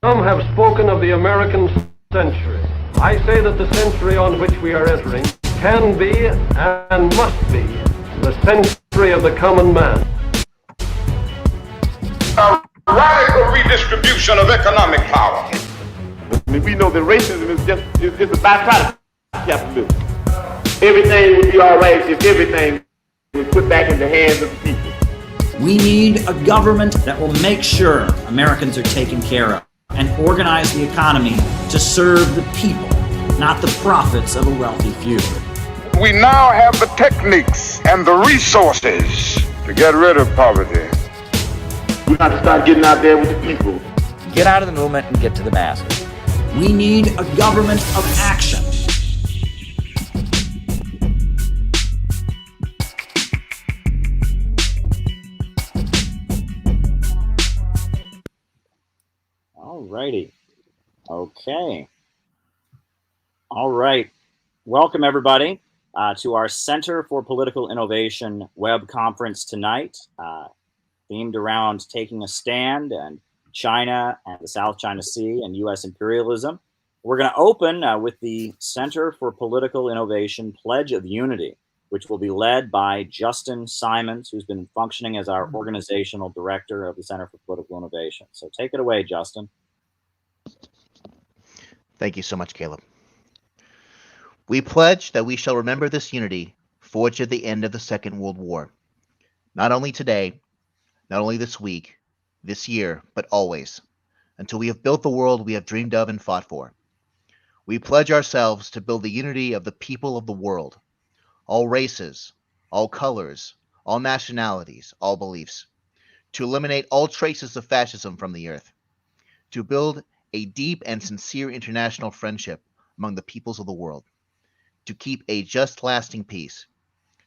Some have spoken of the American century. I say that the century on which we are entering can be and must be the century of the common man. A radical redistribution of economic power. I mean, we know that racism is just a byproduct of capitalism. Everything would be all right if everything was put back in the hands of the people. We need a government that will make sure Americans are taken care of and organize the economy to serve the people, not the profits of a wealthy few. We now have the techniques and the resources to get rid of poverty. We got to start getting out there with the people. Get out of the movement and get to the masses. We need a government of action. Alrighty. Okay. All right. Welcome, everybody, to our Center for Political Innovation web conference tonight, themed around taking a stand and China and the South China Sea and U.S. imperialism. We're going to open with the Center for Political Innovation Pledge of Unity, which will be led by Justin Simons, who's been functioning as our organizational director of the Center for Political Innovation. So take it away, Justin. Thank you so much, Caleb. We pledge that we shall remember this unity forged at the end of the Second World War, not only today, not only this week, this year, but always, until we have built the world we have dreamed of and fought for. We pledge ourselves to build the unity of the people of the world, all races, all colors, all nationalities, all beliefs, to eliminate all traces of fascism from the earth, to build a deep and sincere international friendship among the peoples of the world, to keep a just lasting peace,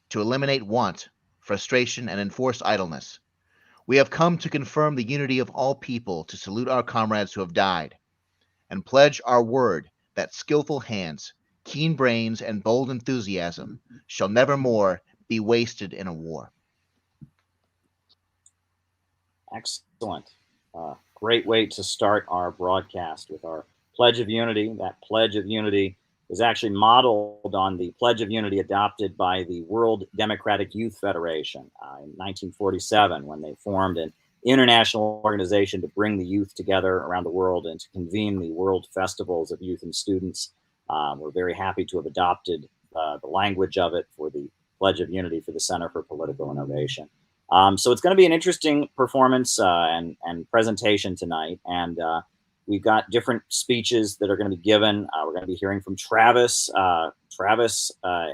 to eliminate want, frustration, and enforced idleness. We have come to confirm the unity of all people, to salute our comrades who have died, and pledge our word that skillful hands, keen brains, and bold enthusiasm shall never more be wasted in a war. Excellent. Great way to start our broadcast with our Pledge of Unity. That Pledge of Unity is actually modeled on the Pledge of Unity adopted by the World Democratic Youth Federation in 1947, when they formed an international organization to bring the youth together around the world and to convene the World Festivals of Youth and Students. We're very happy to have adopted the language of it for the Pledge of Unity for the Center for Political Innovation. So it's going to be an interesting performance and presentation tonight. And we've got different speeches that are going to be given. We're going to be hearing from Travis. Travis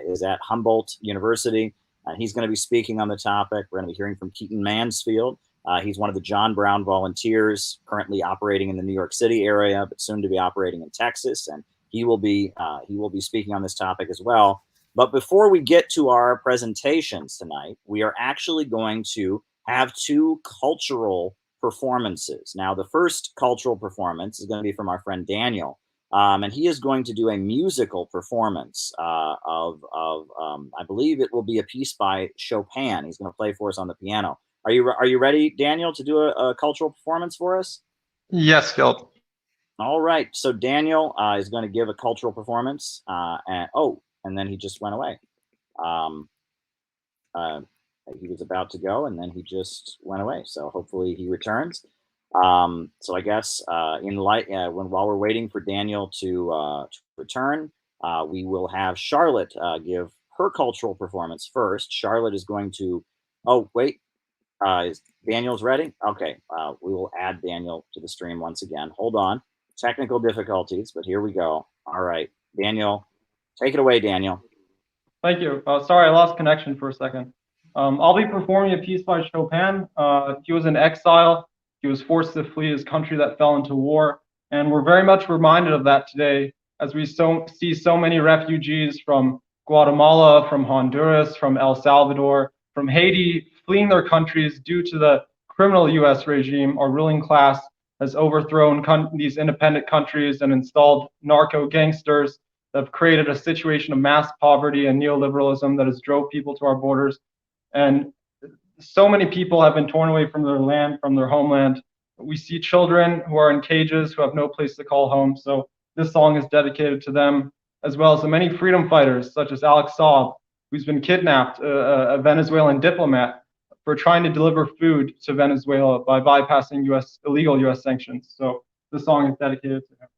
is at Humboldt University. He's going to be speaking on the topic. We're going to be hearing from Keaton Mansfield. He's one of the John Brown volunteers, currently operating in the New York City area, but soon to be operating in Texas. And he will be speaking on this topic as well. But before we get to our presentations tonight, we are actually going to have two cultural performances. Now, the first cultural performance is going to be from our friend Daniel, and he is going to do a musical performance of I believe it will be a piece by Chopin. He's going to play for us on the piano. Are you ready, Daniel, to do a cultural performance for us? Yes, Phil. All right. So Daniel is going to give a cultural performance, and then he just went away. He was about to go, and then he just went away. So hopefully he returns. So I guess while we're waiting for Daniel to return, we will have Charlotte give her cultural performance first. Charlotte is going to. Oh wait, is Daniel's ready? Okay, we will add Daniel to the stream once again. Hold on, technical difficulties, but here we go. All right, Daniel. Take it away, Daniel. Thank you. Sorry, I lost connection for a second. I'll be performing a piece by Chopin. He was in exile. He was forced to flee his country that fell into war. And we're very much reminded of that today as we see so many refugees from Guatemala, from Honduras, from El Salvador, from Haiti, fleeing their countries due to the criminal U.S. regime. Our ruling class has overthrown these independent countries and installed narco gangsters that have created a situation of mass poverty and neoliberalism that has drove people to our borders. And so many people have been torn away from their land, from their homeland. We see children who are in cages who have no place to call home. So this song is dedicated to them, as well as the many freedom fighters, such as Alex Saab, who's been kidnapped, a Venezuelan diplomat, for trying to deliver food to Venezuela by bypassing illegal U.S. sanctions. So this song is dedicated to him.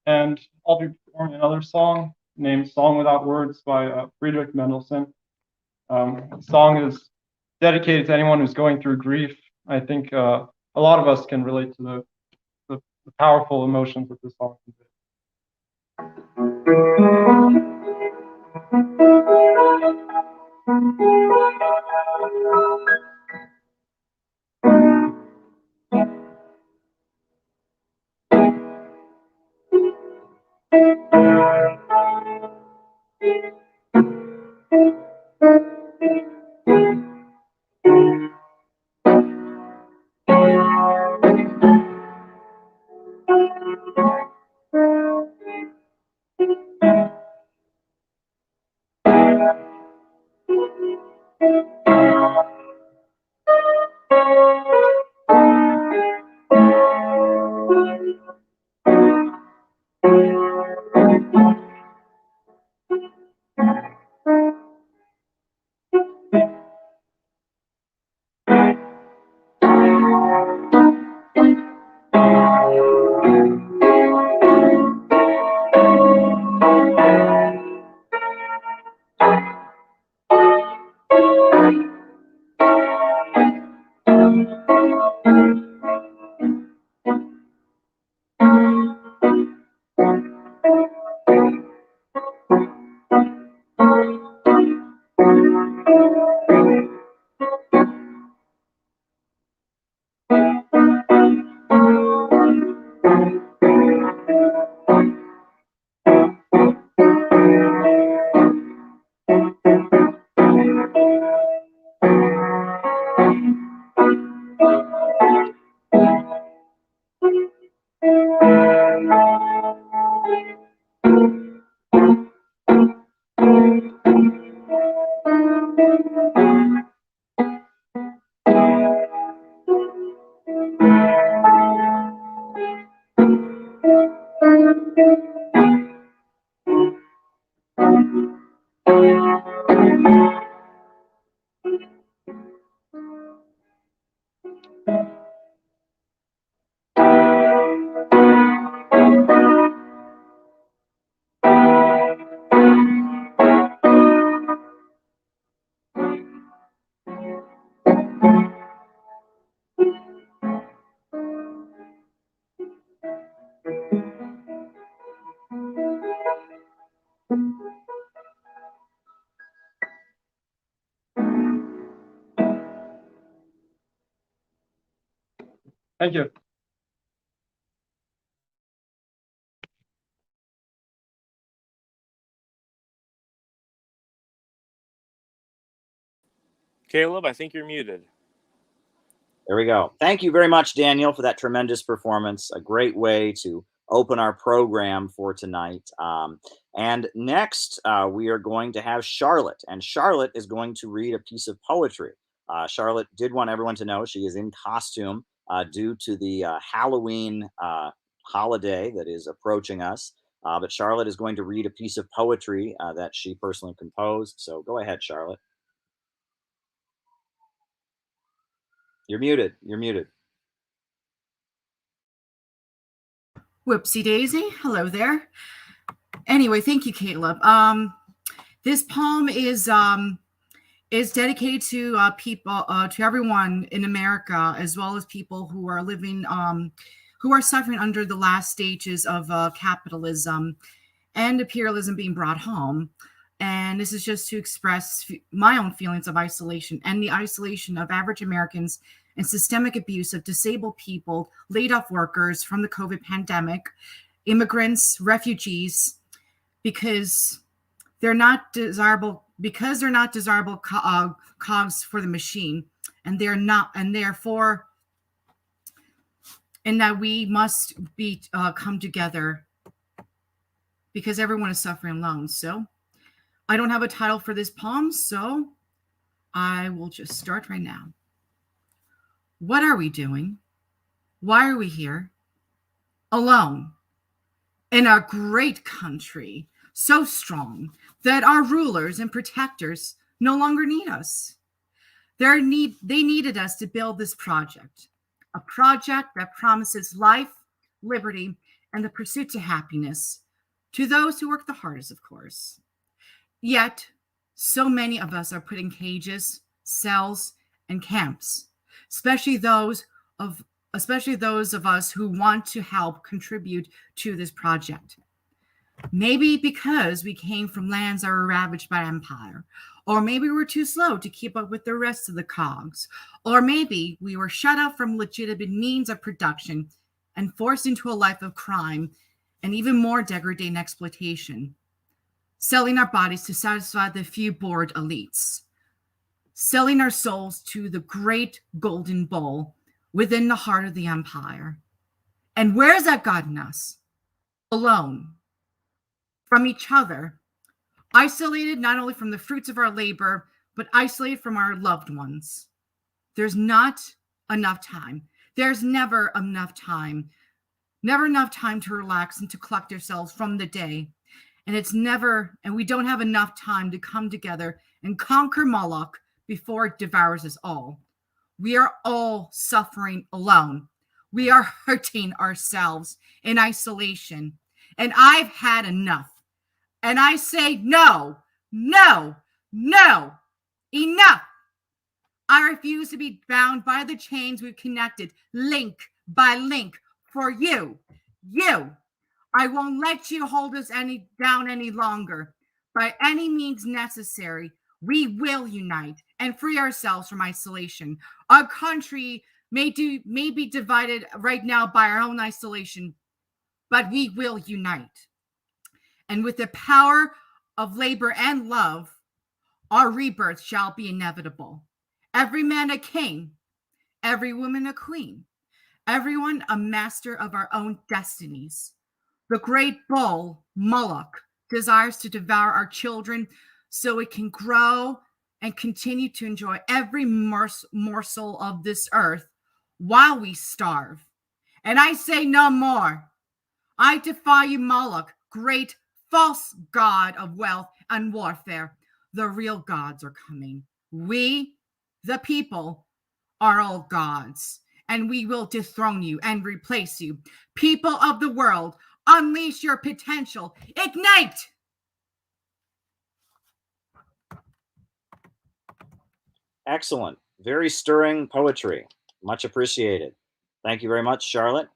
And I'll be performing another song named Song Without Words by Friedrich Mendelssohn. The song is dedicated to anyone who's going through grief. I think a lot of us can relate to the powerful emotions that this song conveys. Thank you. Caleb, I think you're muted. There we go. Thank you very much, Daniel, for that tremendous performance. A great way to open our program for tonight. And next, we are going to have Charlotte, and Charlotte is going to read a piece of poetry. Charlotte did want everyone to know she is in costume due to the Halloween holiday that is approaching us. But Charlotte is going to read a piece of poetry that she personally composed. So go ahead, Charlotte. You're muted. You're muted. Whoopsie daisy. Hello there. Anyway, thank you, Caleb. This poem is dedicated to people, to everyone in America, as well as people who are living, who are suffering under the last stages of capitalism and imperialism being brought home. And this is just to express my own feelings of isolation and the isolation of average Americans and systemic abuse of disabled people, laid off workers from the COVID pandemic, immigrants, refugees, because they're not desirable cogs for the machine, and they're not, and therefore, and that we must be come together because everyone is suffering alone. So I don't have a title for this poem, so I will just start right now. What are we doing? Why are we here? Alone in a great country, so strong that our rulers and protectors no longer need us. They needed us to build this project, a project that promises life, liberty, and the pursuit to happiness to those who work the hardest, of course. Yet, so many of us are put in cages, cells, and camps, especially those of us who want to help contribute to this project. Maybe because we came from lands that were ravaged by empire, or maybe we're too slow to keep up with the rest of the cogs, or maybe we were shut out from legitimate means of production and forced into a life of crime and even more degrading exploitation, selling our bodies to satisfy the few bored elites, selling our souls to the great golden bowl within the heart of the empire. And where has that gotten us? Alone, from each other, isolated not only from the fruits of our labor, but isolated from our loved ones. There's not enough time. There's never enough time. Never enough time to relax and to collect ourselves from the day. And we don't have enough time to come together and conquer Moloch before it devours us all. We are all suffering alone. We are hurting ourselves in isolation. And I've had enough. And I say no, no, no, enough. I refuse to be bound by the chains we've connected, link by link, for you. I won't let you hold us down any longer. By any means necessary, we will unite and free ourselves from isolation. Our country may be divided right now by our own isolation, but we will unite. And with the power of labor and love, our rebirth shall be inevitable. Every man a king, every woman a queen, everyone a master of our own destinies. The great bull, Moloch, desires to devour our children so it can grow and continue to enjoy every morsel of this earth while we starve. And I say no more. I defy you, Moloch, great false god of wealth and warfare. The real gods are coming. We, the people, are all gods, and we will dethrone you and replace you. People of the world, unleash your potential. Ignite! Excellent. Very stirring poetry. Much appreciated. Thank you very much, Charlotte.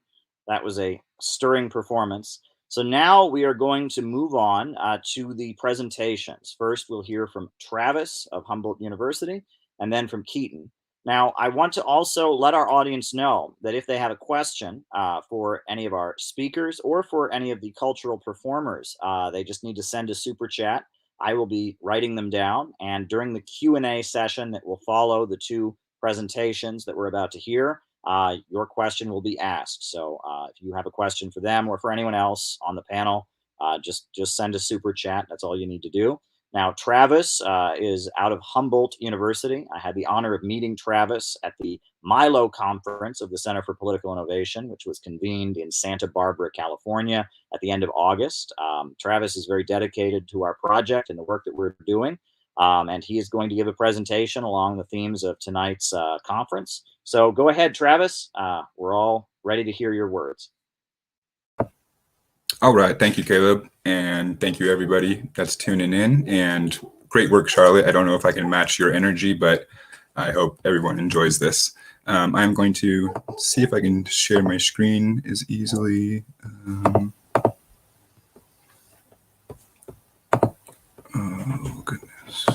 That was a stirring performance. So now we are going to move on to the presentations. First, we'll hear from Travis of Humboldt University, and then from Keaton. Now, I want to also let our audience know that if they have a question for any of our speakers or for any of the cultural performers, they just need to send a super chat I will be writing them down, and during the Q&A session that will follow the two presentations that we're about to hear, your question will be asked. So if you have a question for them or for anyone else on the panel, just send a super chat. That's all you need to do. Now, Travis is out of Humboldt University. I had the honor of meeting Travis at the Milo Conference of the Center for Political Innovation, which was convened in Santa Barbara, California at the end of August. Travis is very dedicated to our project and the work that we're doing. And he is going to give a presentation along the themes of tonight's conference. So go ahead, Travis. We're all ready to hear your words. All right. Thank you, Caleb. And thank you, everybody that's tuning in. And great work, Charlotte. I don't know if I can match your energy, but I hope everyone enjoys this. I'm going to see if I can share my screen as easily. Oh, goodness.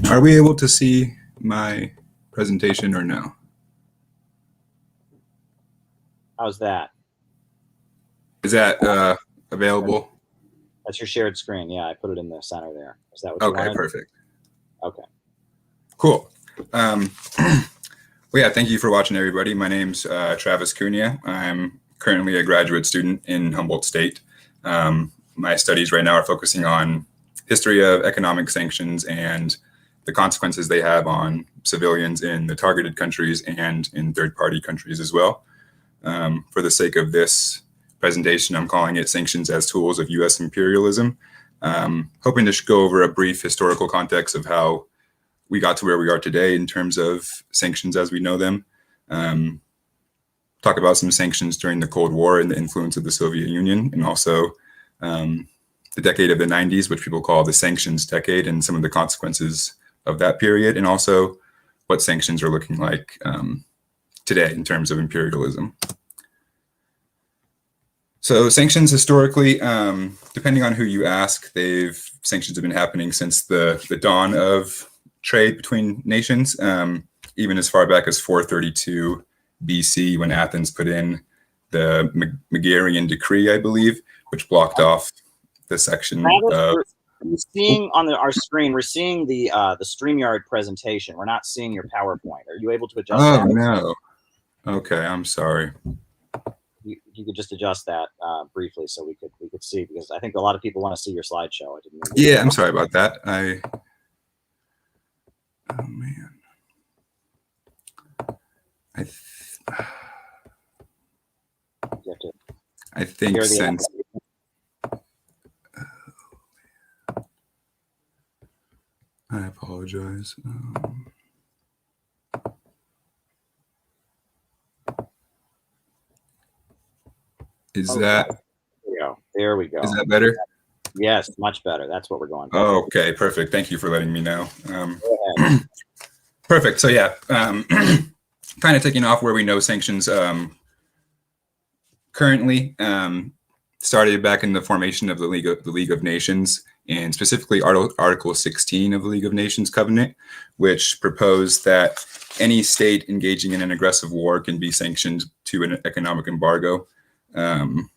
Are we able to see my presentation or no? How's that? Is that available? That's your shared screen. Yeah, I put it in the center there. Is that what you wanted? Okay, perfect. Okay. Cool. Well, yeah, thank you for watching, everybody. My name's Travis Cunha. I'm currently a graduate student in Humboldt State. My studies right now are focusing on history of economic sanctions and the consequences they have on civilians in the targeted countries and in third-party countries as well. For the sake of this presentation, I'm calling it Sanctions as Tools of U.S. Imperialism, hoping to go over a brief historical context of how we got to where we are today in terms of sanctions as we know them, talk about some sanctions during the Cold War and the influence of the Soviet Union, and also the decade of the 90s, which people call the sanctions decade, and some of the consequences of that period, and also what sanctions are looking like today in terms of imperialism. So sanctions historically, depending on who you ask, sanctions have been happening since the dawn of trade between nations, even as far back as 432 BC, when Athens put in the Megarian decree, I believe, which blocked off the section of... We're seeing on our screen, we're seeing the StreamYard presentation. We're not seeing your PowerPoint. Are you able to adjust that? Oh, no. Okay, I'm sorry. You could just adjust that briefly so we could see, because I think a lot of people want to see your slideshow. Yeah, I'm sorry about that. Oh, man. I think since... I apologize. Is that... There we go. Is that better? Yes, much better. That's what we're going for. Oh, okay, perfect. Thank you for letting me know. Perfect. So yeah, kind of taking off where we know sanctions currently started back in the formation of the League of Nations, and specifically Article 16 of the League of Nations Covenant, which proposed that any state engaging in an aggressive war can be sanctioned to an economic embargo. And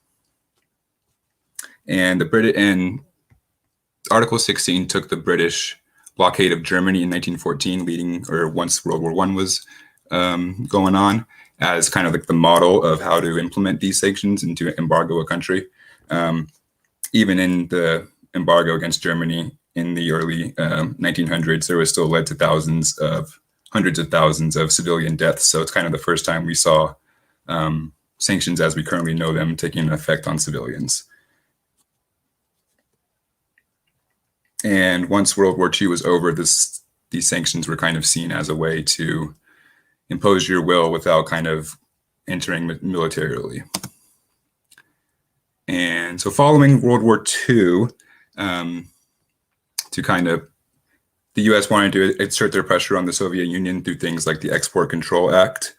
Article 16 took the British blockade of Germany in 1914, once World War I was going on, as kind of like the model of how to implement these sanctions and to embargo a country. Even in the embargo against Germany in the early 1900s, there was still led to hundreds of thousands of civilian deaths. So it's kind of the first time we saw sanctions as we currently know them taking an effect on civilians. And once World War II was over, these sanctions were kind of seen as a way to impose your will without kind of entering militarily. And so following World War II, the US wanted to exert their pressure on the Soviet Union through things like the Export Control Act.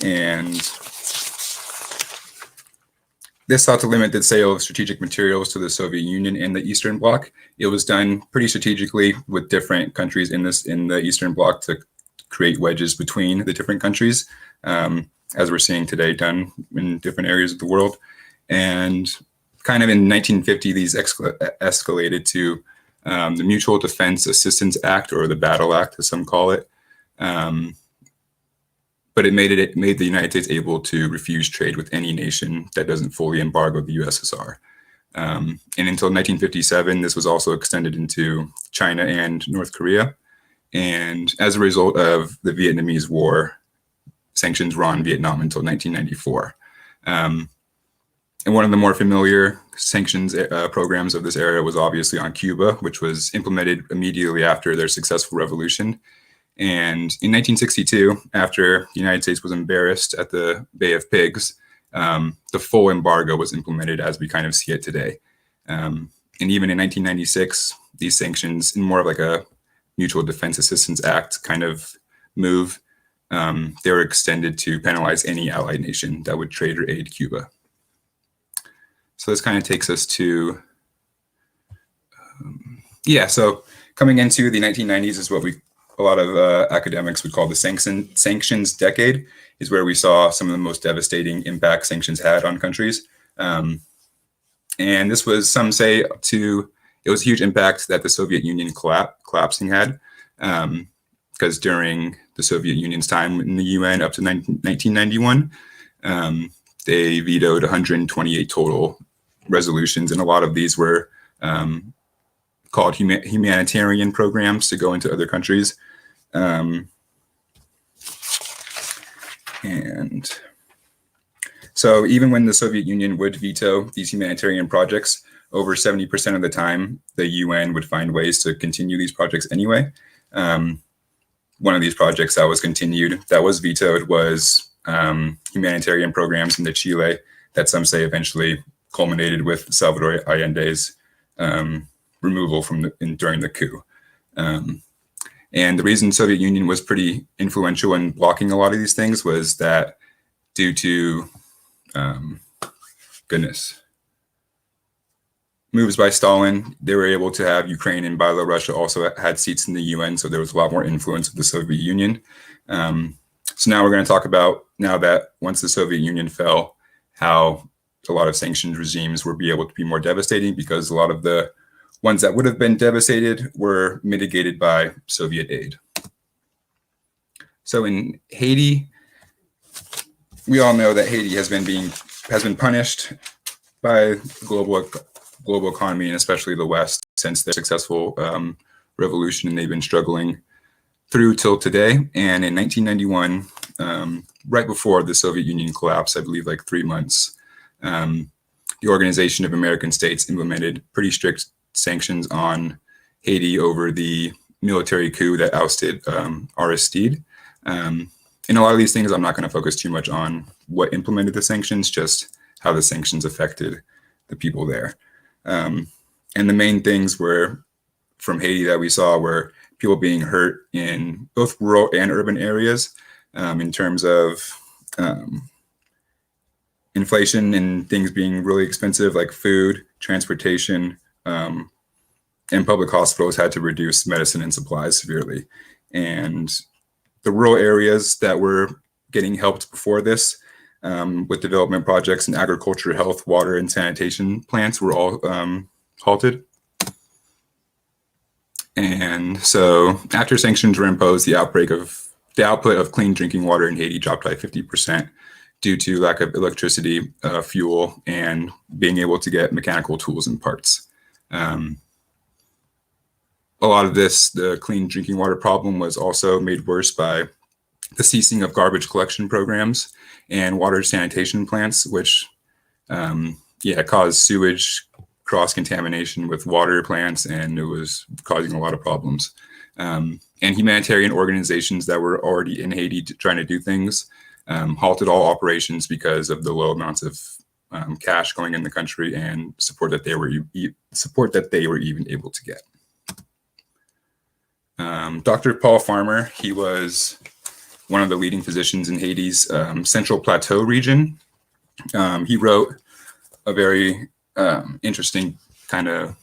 And this sought to limit the sale of strategic materials to the Soviet Union and the Eastern Bloc. It was done pretty strategically with different countries in the Eastern Bloc to create wedges between the different countries. as we're seeing today, done in different areas of the world. And kind of in 1950, these escalated to the Mutual Defense Assistance Act, or the Battle Act, as some call it. But it made the United States able to refuse trade with any nation that doesn't fully embargo the USSR. And until 1957, this was also extended into China and North Korea. And as a result of the Vietnamese War, sanctions were on Vietnam until 1994. And one of the more familiar sanctions programs of this era was obviously on Cuba, which was implemented immediately after their successful revolution. And in 1962, after the United States was embarrassed at the Bay of Pigs, the full embargo was implemented as we kind of see it today. And even in 1996, these sanctions, in more of like a Mutual Defense Assistance Act kind of move, they were extended to penalize any allied nation that would trade or aid Cuba. So this kind of takes us to, so coming into the 1990s is what a lot of academics would call the sanctions decade, is where we saw some of the most devastating impact sanctions had on countries. And this was, some say, it was a huge impact that the Soviet Union collapsing had, because during the Soviet Union's time in the UN up to 1991, they vetoed 128 total resolutions, and a lot of these were called humanitarian programs to go into other countries. And so even when the Soviet Union would veto these humanitarian projects, over 70% of the time, the UN would find ways to continue these projects anyway. One of these projects that was continued, that was vetoed, was humanitarian programs into Chile that some say eventually culminated with Salvador Allende's removal during the coup. And the reason Soviet Union was pretty influential in blocking a lot of these things was that due to, moves by Stalin, they were able to have Ukraine and Belarus also had seats in the UN, so there was a lot more influence of the Soviet Union. So now we're going to talk about, now that once the Soviet Union fell, how a lot of sanctions regimes would be able to be more devastating, because a lot of the ones that would have been devastated were mitigated by Soviet aid. So in Haiti, we all know that Haiti has been punished by global economy, and especially the West, since their successful revolution, and they've been struggling through till today. And in 1991, right before the Soviet Union collapsed, I believe like 3 months, the Organization of American States implemented pretty strict sanctions on Haiti over the military coup that ousted Aristide. And a lot of these things, I'm not going to focus too much on what implemented the sanctions, just how the sanctions affected the people there. And the main things were from Haiti that we saw were people being hurt in both rural and urban areas, in terms of inflation and things being really expensive, like food, transportation, and public hospitals had to reduce medicine and supplies severely. And the rural areas that were getting helped before this, with development projects in agriculture, health, water, and sanitation plants, were all halted. And so after sanctions were imposed, the output of clean drinking water in Haiti dropped by 50% due to lack of electricity, fuel, and being able to get mechanical tools and parts. A lot of this, the clean drinking water problem, was also made worse by the ceasing of garbage collection programs and water sanitation plants, which caused sewage cross-contamination with water plants, and it was causing a lot of problems. And humanitarian organizations that were already in Haiti trying to do things halted all operations because of the low amounts of cash going in the country and support that they were even able to get. Dr. Paul Farmer, he was one of the leading physicians in Haiti's Central Plateau region. He wrote a very interesting kind of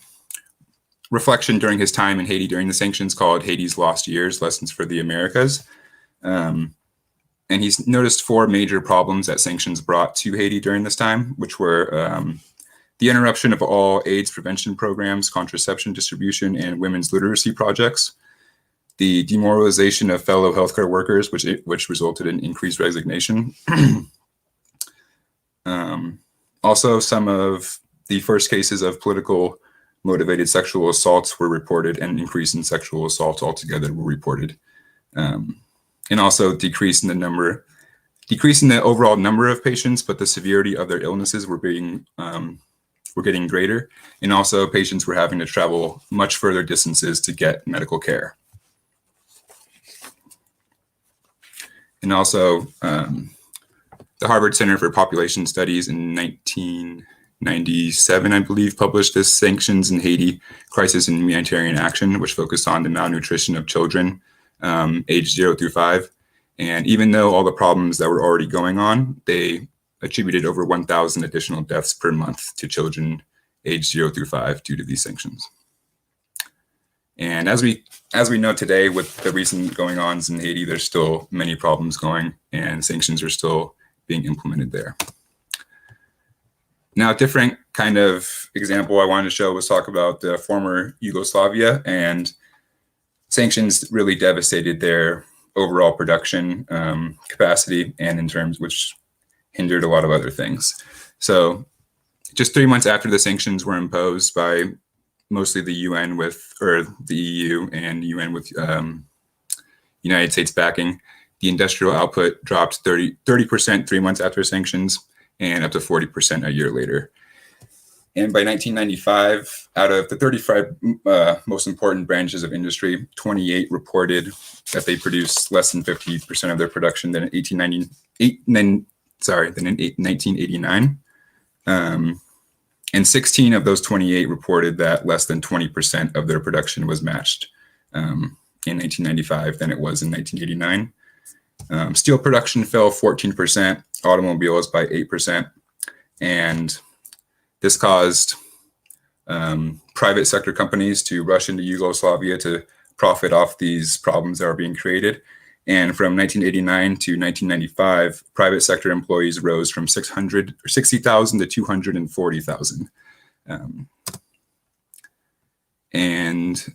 reflection during his time in Haiti during the sanctions called Haiti's Lost Years, Lessons for the Americas. And and he's noticed 4 major problems that sanctions brought to Haiti during this time, which were the interruption of all AIDS prevention programs, contraception distribution, and women's literacy projects, the demoralization of fellow healthcare workers, which resulted in increased resignation. Also, some of the first cases of political motivated sexual assaults were reported, and an increase in sexual assaults altogether were reported. And also decrease in the overall number of patients, but the severity of their illnesses were getting greater. And also patients were having to travel much further distances to get medical care. And also, the Harvard Center for Population Studies in 1997, I believe, published this Sanctions in Haiti, Crisis in Humanitarian Action, which focused on the malnutrition of children aged 0 through 5. And even though all the problems that were already going on, they attributed over 1,000 additional deaths per month to children aged 0 through 5 due to these sanctions. And as we know today, with the recent going-ons in Haiti, there's still many problems going, and sanctions are still being implemented there. Now, a different kind of example I wanted to show was talk about the former Yugoslavia, and sanctions really devastated their overall production capacity, and in terms which hindered a lot of other things. So just 3 months after the sanctions were imposed by mostly the UN or the EU and UN with United States backing, the industrial output dropped 30% 3 months after sanctions, and up to 40% a year later. And by 1995, out of the 35 most important branches of industry, 28 reported that they produced less than 50% of their production than in 1989. And 16 of those 28 reported that less than 20% of their production was matched in 1995 than it was in 1989. Steel production fell 14%, automobiles by 8%, and this caused private sector companies to rush into Yugoslavia to profit off these problems that are being created. And from 1989 to 1995, private sector employees rose from 60,000 to 240,000. And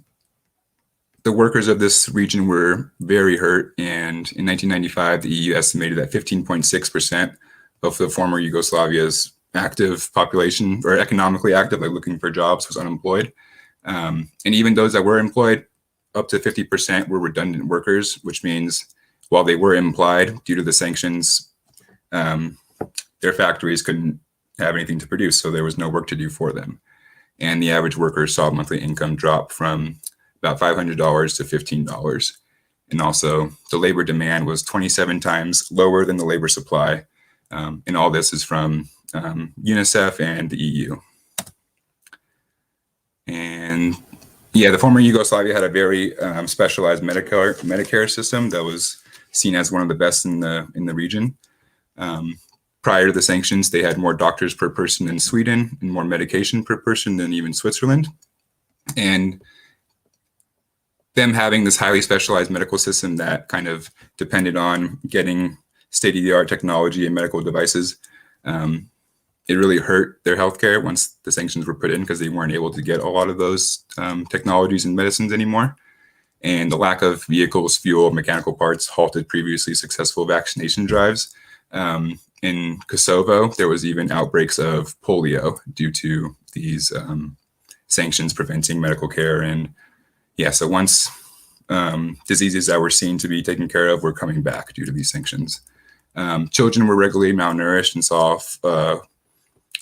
the workers of this region were very hurt. And in 1995, the EU estimated that 15.6% of the former Yugoslavia's active population, or economically active, like looking for jobs, was unemployed. And even those that were employed, up to 50% were redundant workers, which means while they were employed due to the sanctions, their factories couldn't have anything to produce, so there was no work to do for them. And the average worker saw monthly income drop from about $500 to $15. And also the labor demand was 27 times lower than the labor supply. And all this is from UNICEF and the EU. And yeah, the former Yugoslavia had a very specialized Medicare system that was seen as one of the best in the region. Prior to the sanctions, they had more doctors per person than Sweden and more medication per person than even Switzerland. And them having this highly specialized medical system that kind of depended on getting state-of-the-art technology and medical devices, it really hurt their healthcare once the sanctions were put in, because they weren't able to get a lot of those technologies and medicines anymore. And the lack of vehicles, fuel, mechanical parts halted previously successful vaccination drives. In Kosovo, there was even outbreaks of polio due to these sanctions preventing medical care. And yeah, so once diseases that were seen to be taken care of were coming back due to these sanctions. Children were regularly malnourished and saw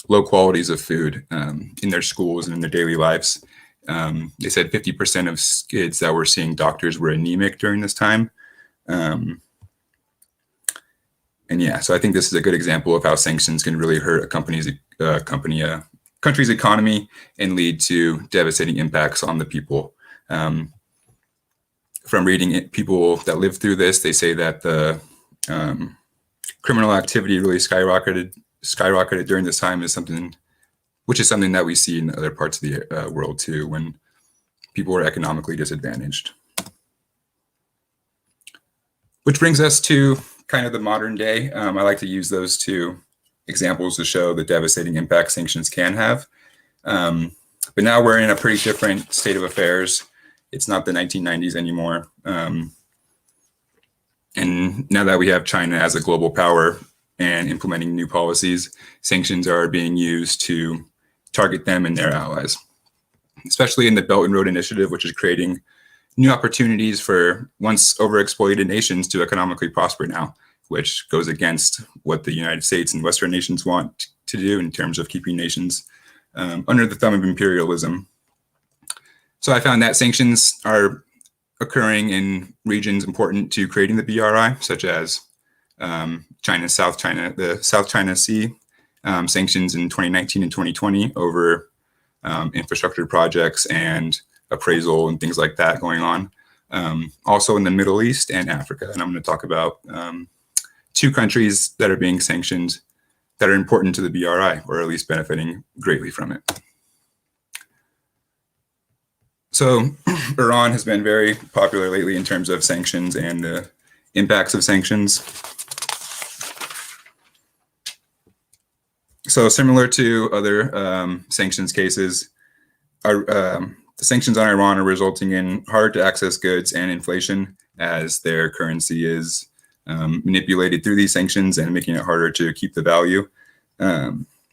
low qualities of food in their schools and in their daily lives. They said 50% of kids that were seeing doctors were anemic during this time. And yeah, so I think this is a good example of how sanctions can really hurt a country's economy and lead to devastating impacts on the people. From reading people that lived through this, they say that the criminal activity really skyrocketed during this time, which is something that we see in other parts of the world too, when people are economically disadvantaged. Which brings us to kind of the modern day. I like to use those two examples to show the devastating impact sanctions can have. But now we're in a pretty different state of affairs. It's not the 1990s anymore. And now that we have China as a global power and implementing new policies, sanctions are being used to target them and their allies, especially in the Belt and Road Initiative, which is creating new opportunities for once overexploited nations to economically prosper now, which goes against what the United States and Western nations want to do in terms of keeping nations under the thumb of imperialism. So I found that sanctions are occurring in regions important to creating the BRI, such as the South China Sea, sanctions in 2019 and 2020 over infrastructure projects and appraisal and things like that going on. Also in the Middle East and Africa. And I'm going to talk about two countries that are being sanctioned that are important to the BRI, or at least benefiting greatly from it. So Iran has been very popular lately in terms of sanctions and the impacts of sanctions. So similar to other sanctions cases, the sanctions on Iran are resulting in hard to access goods and inflation, as their currency is manipulated through these sanctions and making it harder to keep the value.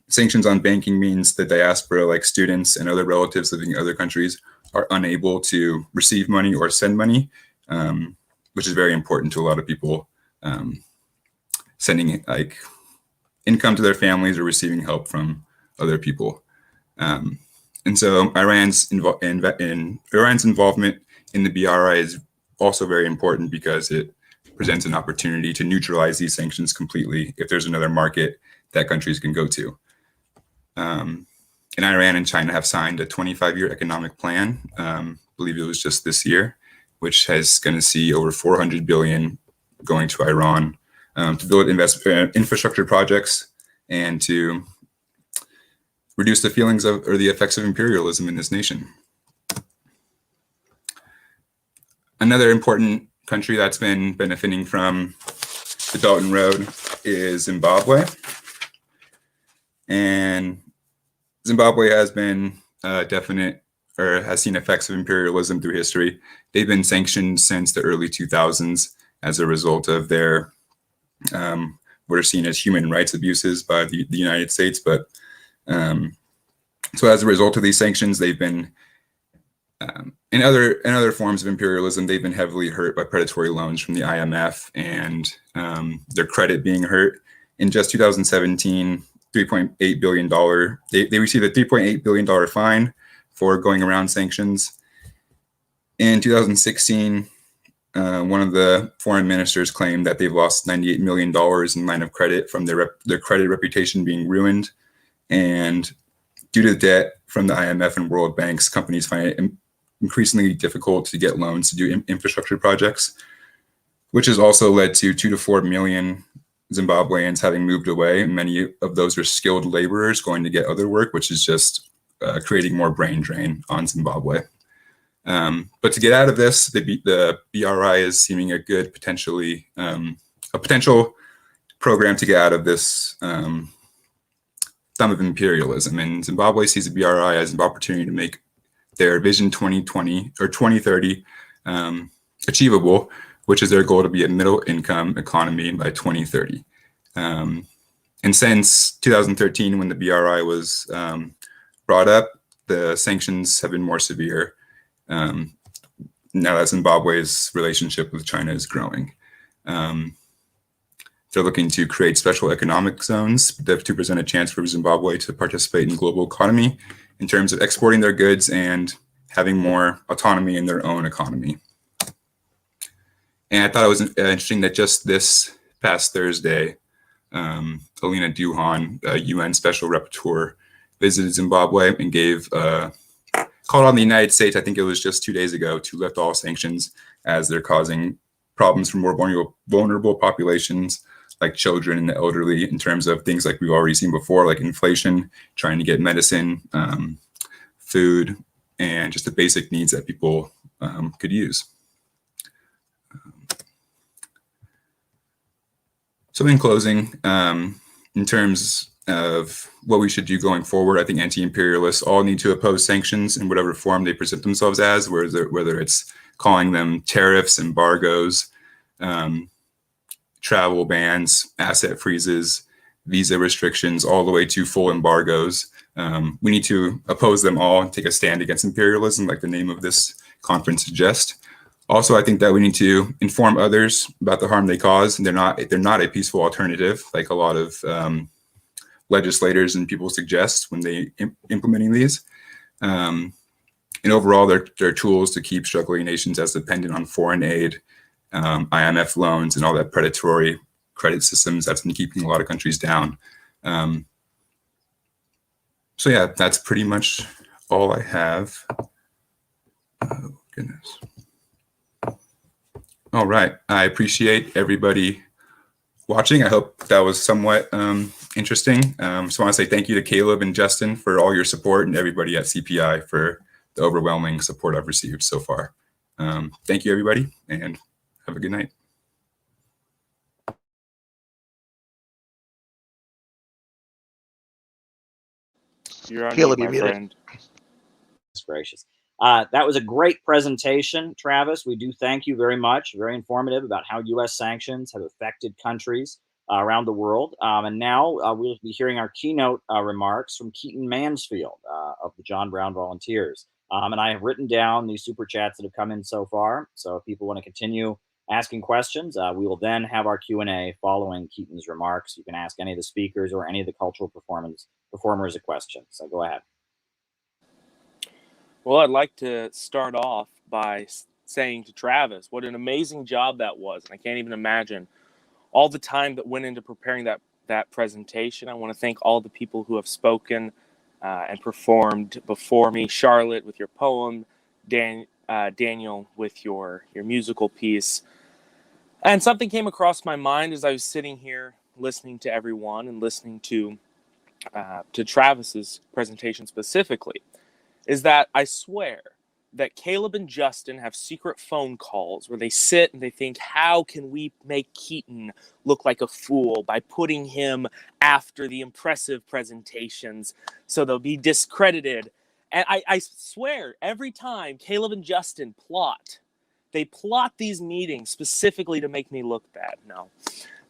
Sanctions on banking means the diaspora, like students and other relatives living in other countries, are unable to receive money or send money, which is very important to a lot of people, sending like income to their families or receiving help from other people. And so Iran's involvement in the BRI is also very important because it presents an opportunity to neutralize these sanctions completely if there's another market that countries can go to. And Iran and China have signed a 25-year economic plan, I believe it was just this year, which is going to see over $400 billion going to Iran to build infrastructure projects and to reduce the feelings of or the effects of imperialism in this nation. Another important country that's been benefiting from the Belt and Road is Zimbabwe. And Zimbabwe has been has seen effects of imperialism through history. They've been sanctioned since the early 2000s as a result of their what are seen as human rights abuses by the United States. But so as a result of these sanctions, they've been in other forms of imperialism, they've been heavily hurt by predatory loans from the IMF and their credit being hurt. In just 2017, $3.8 billion. They received a $3.8 billion fine for going around sanctions. In 2016, one of the foreign ministers claimed that they've lost $98 million in line of credit from their credit reputation being ruined. And due to the debt from the IMF and World Banks, companies find it increasingly difficult to get loans to do infrastructure projects, which has also led to 2 to 4 million Zimbabweans having moved away. Many of those are skilled laborers going to get other work, which is just creating more brain drain on Zimbabwe. But to get out of this, the BRI is seeming a good potential program to get out of this thumb of imperialism. And Zimbabwe sees the BRI as an opportunity to make their Vision 2020 or 2030 achievable, which is their goal to be a middle income economy by 2030. And since 2013, when the BRI was brought up, the sanctions have been more severe. Now that Zimbabwe's relationship with China is growing. They're looking to create special economic zones to present a chance for Zimbabwe to participate in the global economy in terms of exporting their goods and having more autonomy in their own economy. And I thought it was interesting that just this past Thursday, Alina Duhan, a UN Special Rapporteur, visited Zimbabwe and called on the United States, I think it was just 2 days ago, to lift all sanctions as they're causing problems for more vulnerable populations like children and the elderly in terms of things like we've already seen before, like inflation, trying to get medicine, food, and just the basic needs that people could use. So in closing, in terms of what we should do going forward, I think anti-imperialists all need to oppose sanctions in whatever form they present themselves as, whether it's calling them tariffs, embargoes, travel bans, asset freezes, visa restrictions, all the way to full embargoes. We need to oppose them all and take a stand against imperialism, like the name of this conference suggests. Also, I think that we need to inform others about the harm they cause. And they're not a peaceful alternative, like a lot of legislators and people suggest when they implementing these. And overall, they're tools to keep struggling nations as dependent on foreign aid, IMF loans, and all that predatory credit systems that's been keeping a lot of countries down. So yeah, that's pretty much all I have. Oh, goodness. All right. I appreciate everybody watching. I hope that was somewhat interesting. So I want to say thank you to Caleb and Justin for all your support, and everybody at CPI for the overwhelming support I've received so far. Thank you, everybody, and have a good night. You're on Caleb, mute, my you're muted. friend. That's gracious. That was a great presentation, Travis. We do thank you very much. Very informative about how U.S. sanctions have affected countries around the world. And now we'll be hearing our keynote remarks from Keaton Mansfield of the John Brown Volunteers. And I have written down these super chats that have come in so far. So if people want to continue asking questions, we will then have our Q&A following Keaton's remarks. You can ask any of the speakers or any of the cultural performers a question. So go ahead. Well, I'd like to start off by saying to Travis, what an amazing job that was. And I can't even imagine all the time that went into preparing that presentation. I want to thank all the people who have spoken and performed before me. Charlotte with your poem, Daniel with your musical piece. And something came across my mind as I was sitting here listening to everyone and listening to Travis's presentation specifically, is that I swear that Caleb and Justin have secret phone calls where they sit and they think, how can we make Keaton look like a fool by putting him after the impressive presentations so they'll be discredited? And I swear, every time Caleb and Justin they plot these meetings specifically to make me look bad.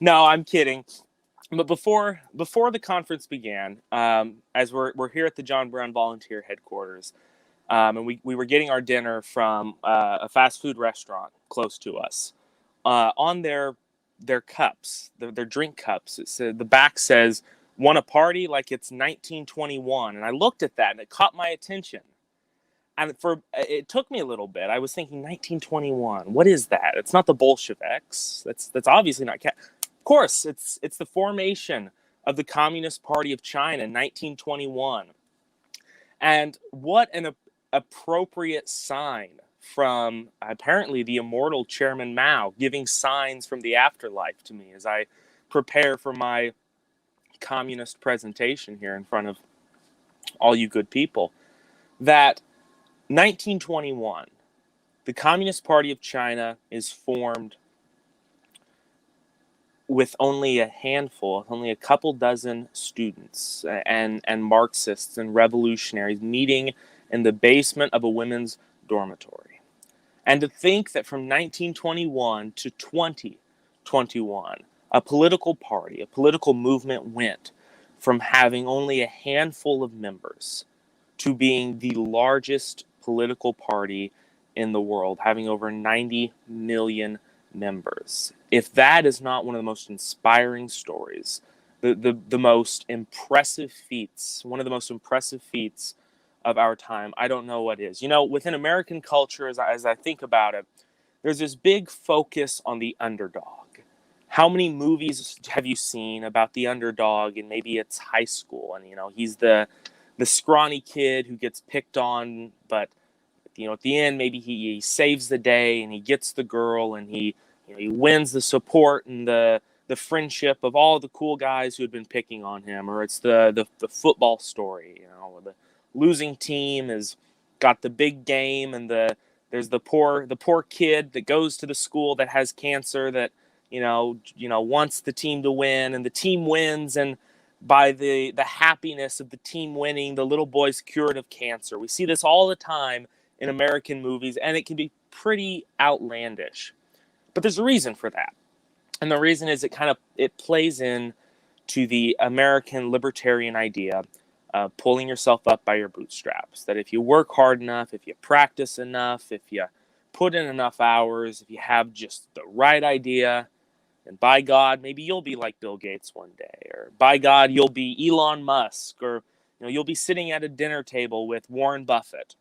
No, I'm kidding. But before the conference began, as we're here at the John Brown Volunteer headquarters, and we were getting our dinner from a fast food restaurant close to us. On their cups, their drink cups, the back says, "Want a party like it's 1921." And I looked at that and it caught my attention. And it took me a little bit. I was thinking 1921. What is that? It's not the Bolsheviks. That's obviously not. Of course, it's the formation of the Communist Party of China in 1921. And what an appropriate sign from apparently the immortal Chairman Mao, giving signs from the afterlife to me as I prepare for my communist presentation here in front of all you good people. That 1921, the Communist Party of China is formed with only a handful, only a couple dozen students and Marxists and revolutionaries meeting in the basement of a women's dormitory. And to think that from 1921 to 2021, a political party, a political movement went from having only a handful of members to being the largest political party in the world, having over 90 million members. If that is not one of the most inspiring stories, the most impressive feats, one of the most impressive feats of our time, I don't know what is. You know, within American culture, as I think about it, there's this big focus on the underdog. How many movies have you seen about the underdog, and maybe it's high school, and he's the scrawny kid who gets picked on, but at the end, maybe he saves the day and he gets the girl and he wins the support and the friendship of all the cool guys who had been picking on him. Or it's the football story, where the losing team has got the big game and there's the poor kid that goes to the school that has cancer that wants the team to win, and the team wins, and by the happiness of the team winning, the little boy's cured of cancer. We see this all the time in American movies, and it can be pretty outlandish. But there's a reason for that. And the reason is it plays in to the American libertarian idea of pulling yourself up by your bootstraps. That if you work hard enough, if you practice enough, if you put in enough hours, if you have just the right idea, and by God, maybe you'll be like Bill Gates one day, or by God, you'll be Elon Musk, or you'll be sitting at a dinner table with Warren Buffett.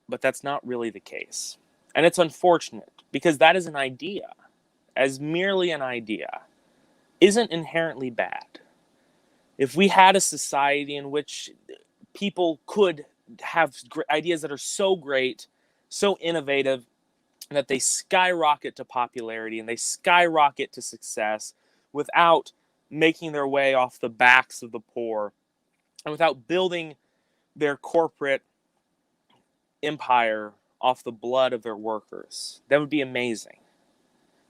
But that's not really the case. And it's unfortunate, because that is an idea, as merely an idea, isn't inherently bad. If we had a society in which people could have ideas that are so great, so innovative, that they skyrocket to popularity and they skyrocket to success without making their way off the backs of the poor and without building their corporate empire off the blood of their workers, that would be amazing.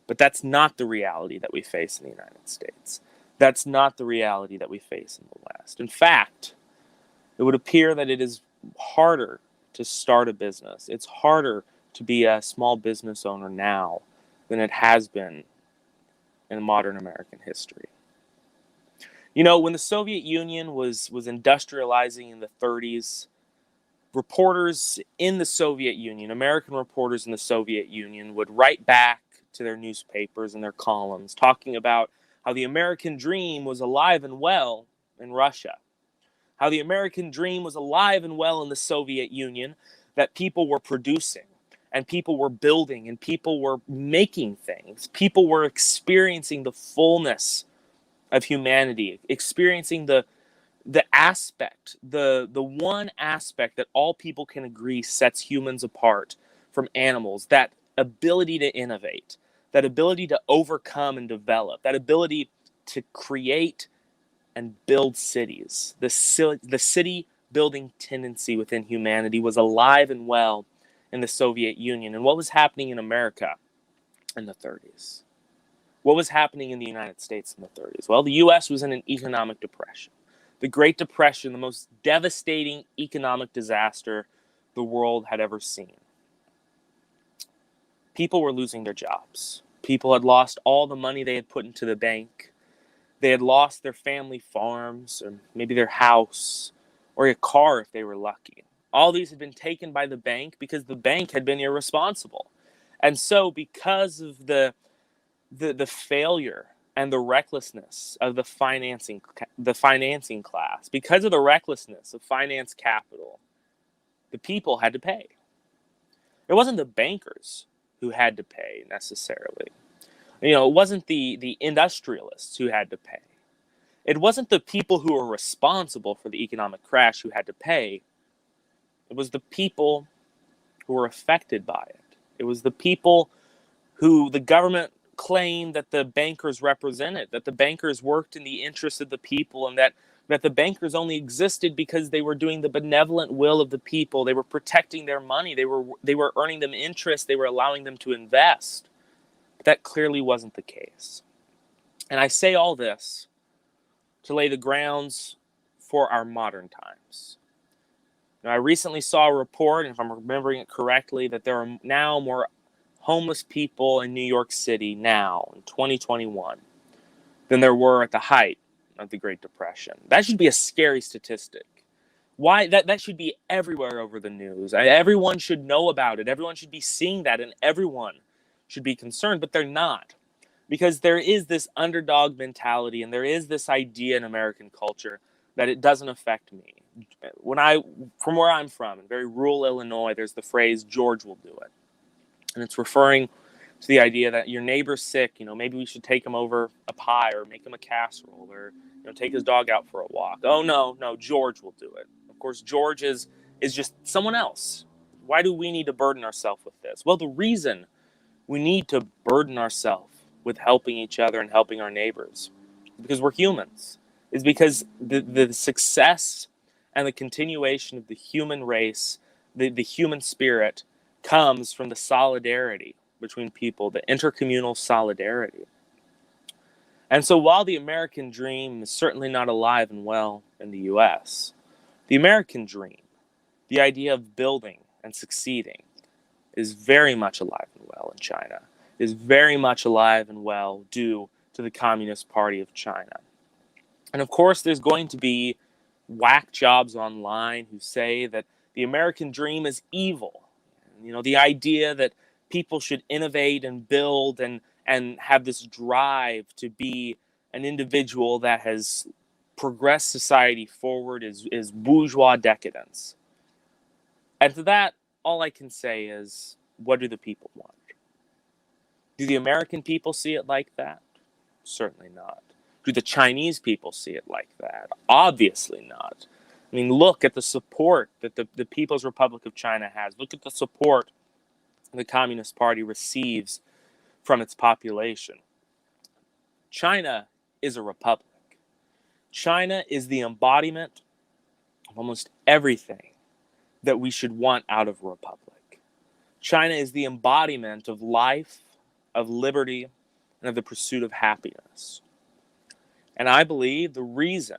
But that's not the reality that we face in the United States. That's not the reality that we face in the West. In fact, it would appear that it is harder to start a business. It's harder to be a small business owner now than it has been in modern American history. When the Soviet Union was industrializing in the 30s, reporters in the Soviet Union, American reporters in the Soviet Union, would write back to their newspapers and their columns talking about how the American dream was alive and well in Russia, how the American dream was alive and well in the Soviet Union, that people were producing, and people were building, and people were making things. People were experiencing the fullness of humanity, experiencing the aspect, the one aspect that all people can agree sets humans apart from animals, that ability to innovate, that ability to overcome and develop, that ability to create and build cities. The city building tendency within humanity was alive and well in the Soviet Union. And what was happening in America in the 30s? What was happening in the United States in the 30s? Well, the U.S. was in an economic depression. The Great Depression, the most devastating economic disaster the world had ever seen. People were losing their jobs. People had lost all the money they had put into the bank. They had lost their family farms, or maybe their house, or a car if they were lucky. All these had been taken by the bank because the bank had been irresponsible. And so because of the failure and the recklessness of the financing class, because of the recklessness of finance capital, the people had to pay. It wasn't the bankers who had to pay necessarily. It wasn't the industrialists who had to pay. It wasn't the people who were responsible for the economic crash who had to pay. It was the people who were affected by it. It was the people who the government claimed that the bankers represented, that the bankers worked in the interests of the people, and that the bankers only existed because they were doing the benevolent will of the people. They were protecting their money. They were earning them interest. They were allowing them to invest. But that clearly wasn't the case. And I say all this to lay the grounds for our modern times. Now, I recently saw a report, and if I'm remembering it correctly, that there are now more homeless people in New York City now in 2021 than there were at the height of the Great Depression. That should be a scary statistic. Why? That should be everywhere over the news. Everyone should know about it. Everyone should be seeing that, and everyone should be concerned, but they're not. Because there is this underdog mentality, and there is this idea in American culture that it doesn't affect me. From where I'm from, in very rural Illinois, there's the phrase, George will do it. And it's referring to the idea that your neighbor's sick, maybe we should take him over a pie or make him a casserole or, take his dog out for a walk. Oh, no, George will do it. Of course, George is just someone else. Why do we need to burden ourselves with this? Well, the reason we need to burden ourselves with helping each other and helping our neighbors, because we're humans, is because the success and the continuation of the human race, the human spirit, comes from the solidarity between people, the intercommunal solidarity. And so while the American dream is certainly not alive and well in the US, the American dream, the idea of building and succeeding, is very much alive and well in China, is very much alive and well due to the Communist Party of China. And of course, there's going to be whack jobs online who say that the American dream is evil. You know, the idea that people should innovate and build and have this drive to be an individual that has progressed society forward is bourgeois decadence. And to that, all I can say is, what do the people want? Do the American people see it like that? Certainly not. Do the Chinese people see it like that? Obviously not. I mean, look at the support that the People's Republic of China has. Look at the support the Communist Party receives from its population. China is a republic. China is the embodiment of almost everything that we should want out of a republic. China is the embodiment of life, of liberty, and of the pursuit of happiness. And I believe the reason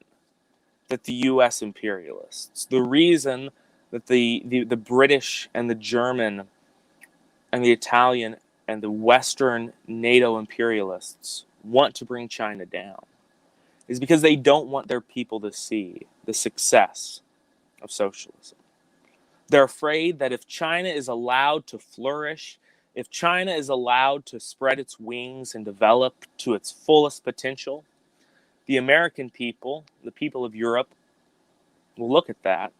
that the US imperialists, the reason that the British and the German and the Italian and the Western NATO imperialists want to bring China down is because they don't want their people to see the success of socialism. They're afraid that if China is allowed to flourish, if China is allowed to spread its wings and develop to its fullest potential, the American people, the people of Europe, will look at that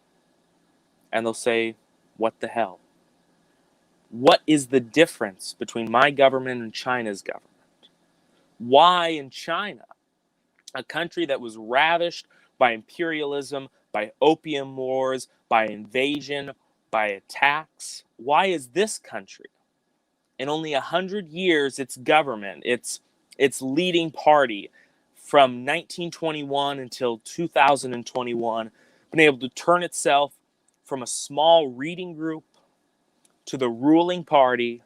and they'll say, what the hell? What is the difference between my government and China's government? Why in China, a country that was ravished by imperialism, by opium wars, by invasion, by attacks, why is this country, in only 100 years, its government, its leading party, from 1921 until 2021, been able to turn itself from a small reading group to the ruling party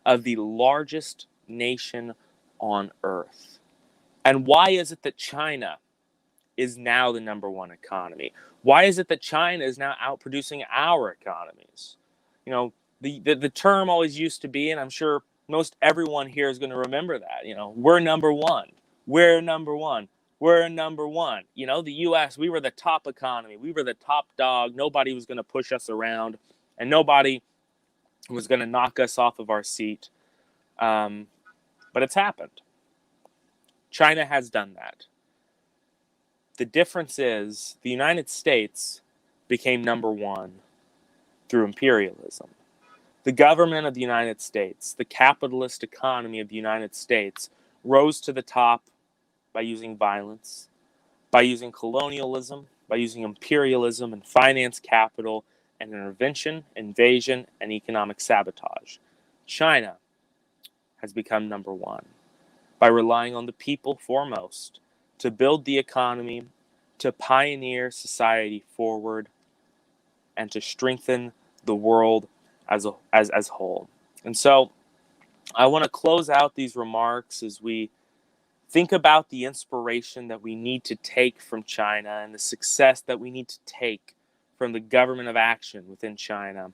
of the largest nation on earth? And why is it that China is now the number one economy? Why is it that China is now outproducing our economies? You know, the term always used to be, and I'm sure most everyone here is going to remember that, you know, we're number one. We're number one. We're number one. You know, the US, we were the top economy. We were the top dog. Nobody was going to push us around, and nobody was going to knock us off of our seat. But it's happened. China has done that. The difference is the United States became number one through imperialism. The government of the United States, the capitalist economy of the United States, rose to the top by using violence, by using colonialism, by using imperialism and finance capital and intervention, invasion, and economic sabotage. China has become number one by relying on the people foremost to build the economy, to pioneer society forward, and to strengthen the world as whole. And so I want to close out these remarks as we think about the inspiration that we need to take from China and the success that we need to take from the government of action within China.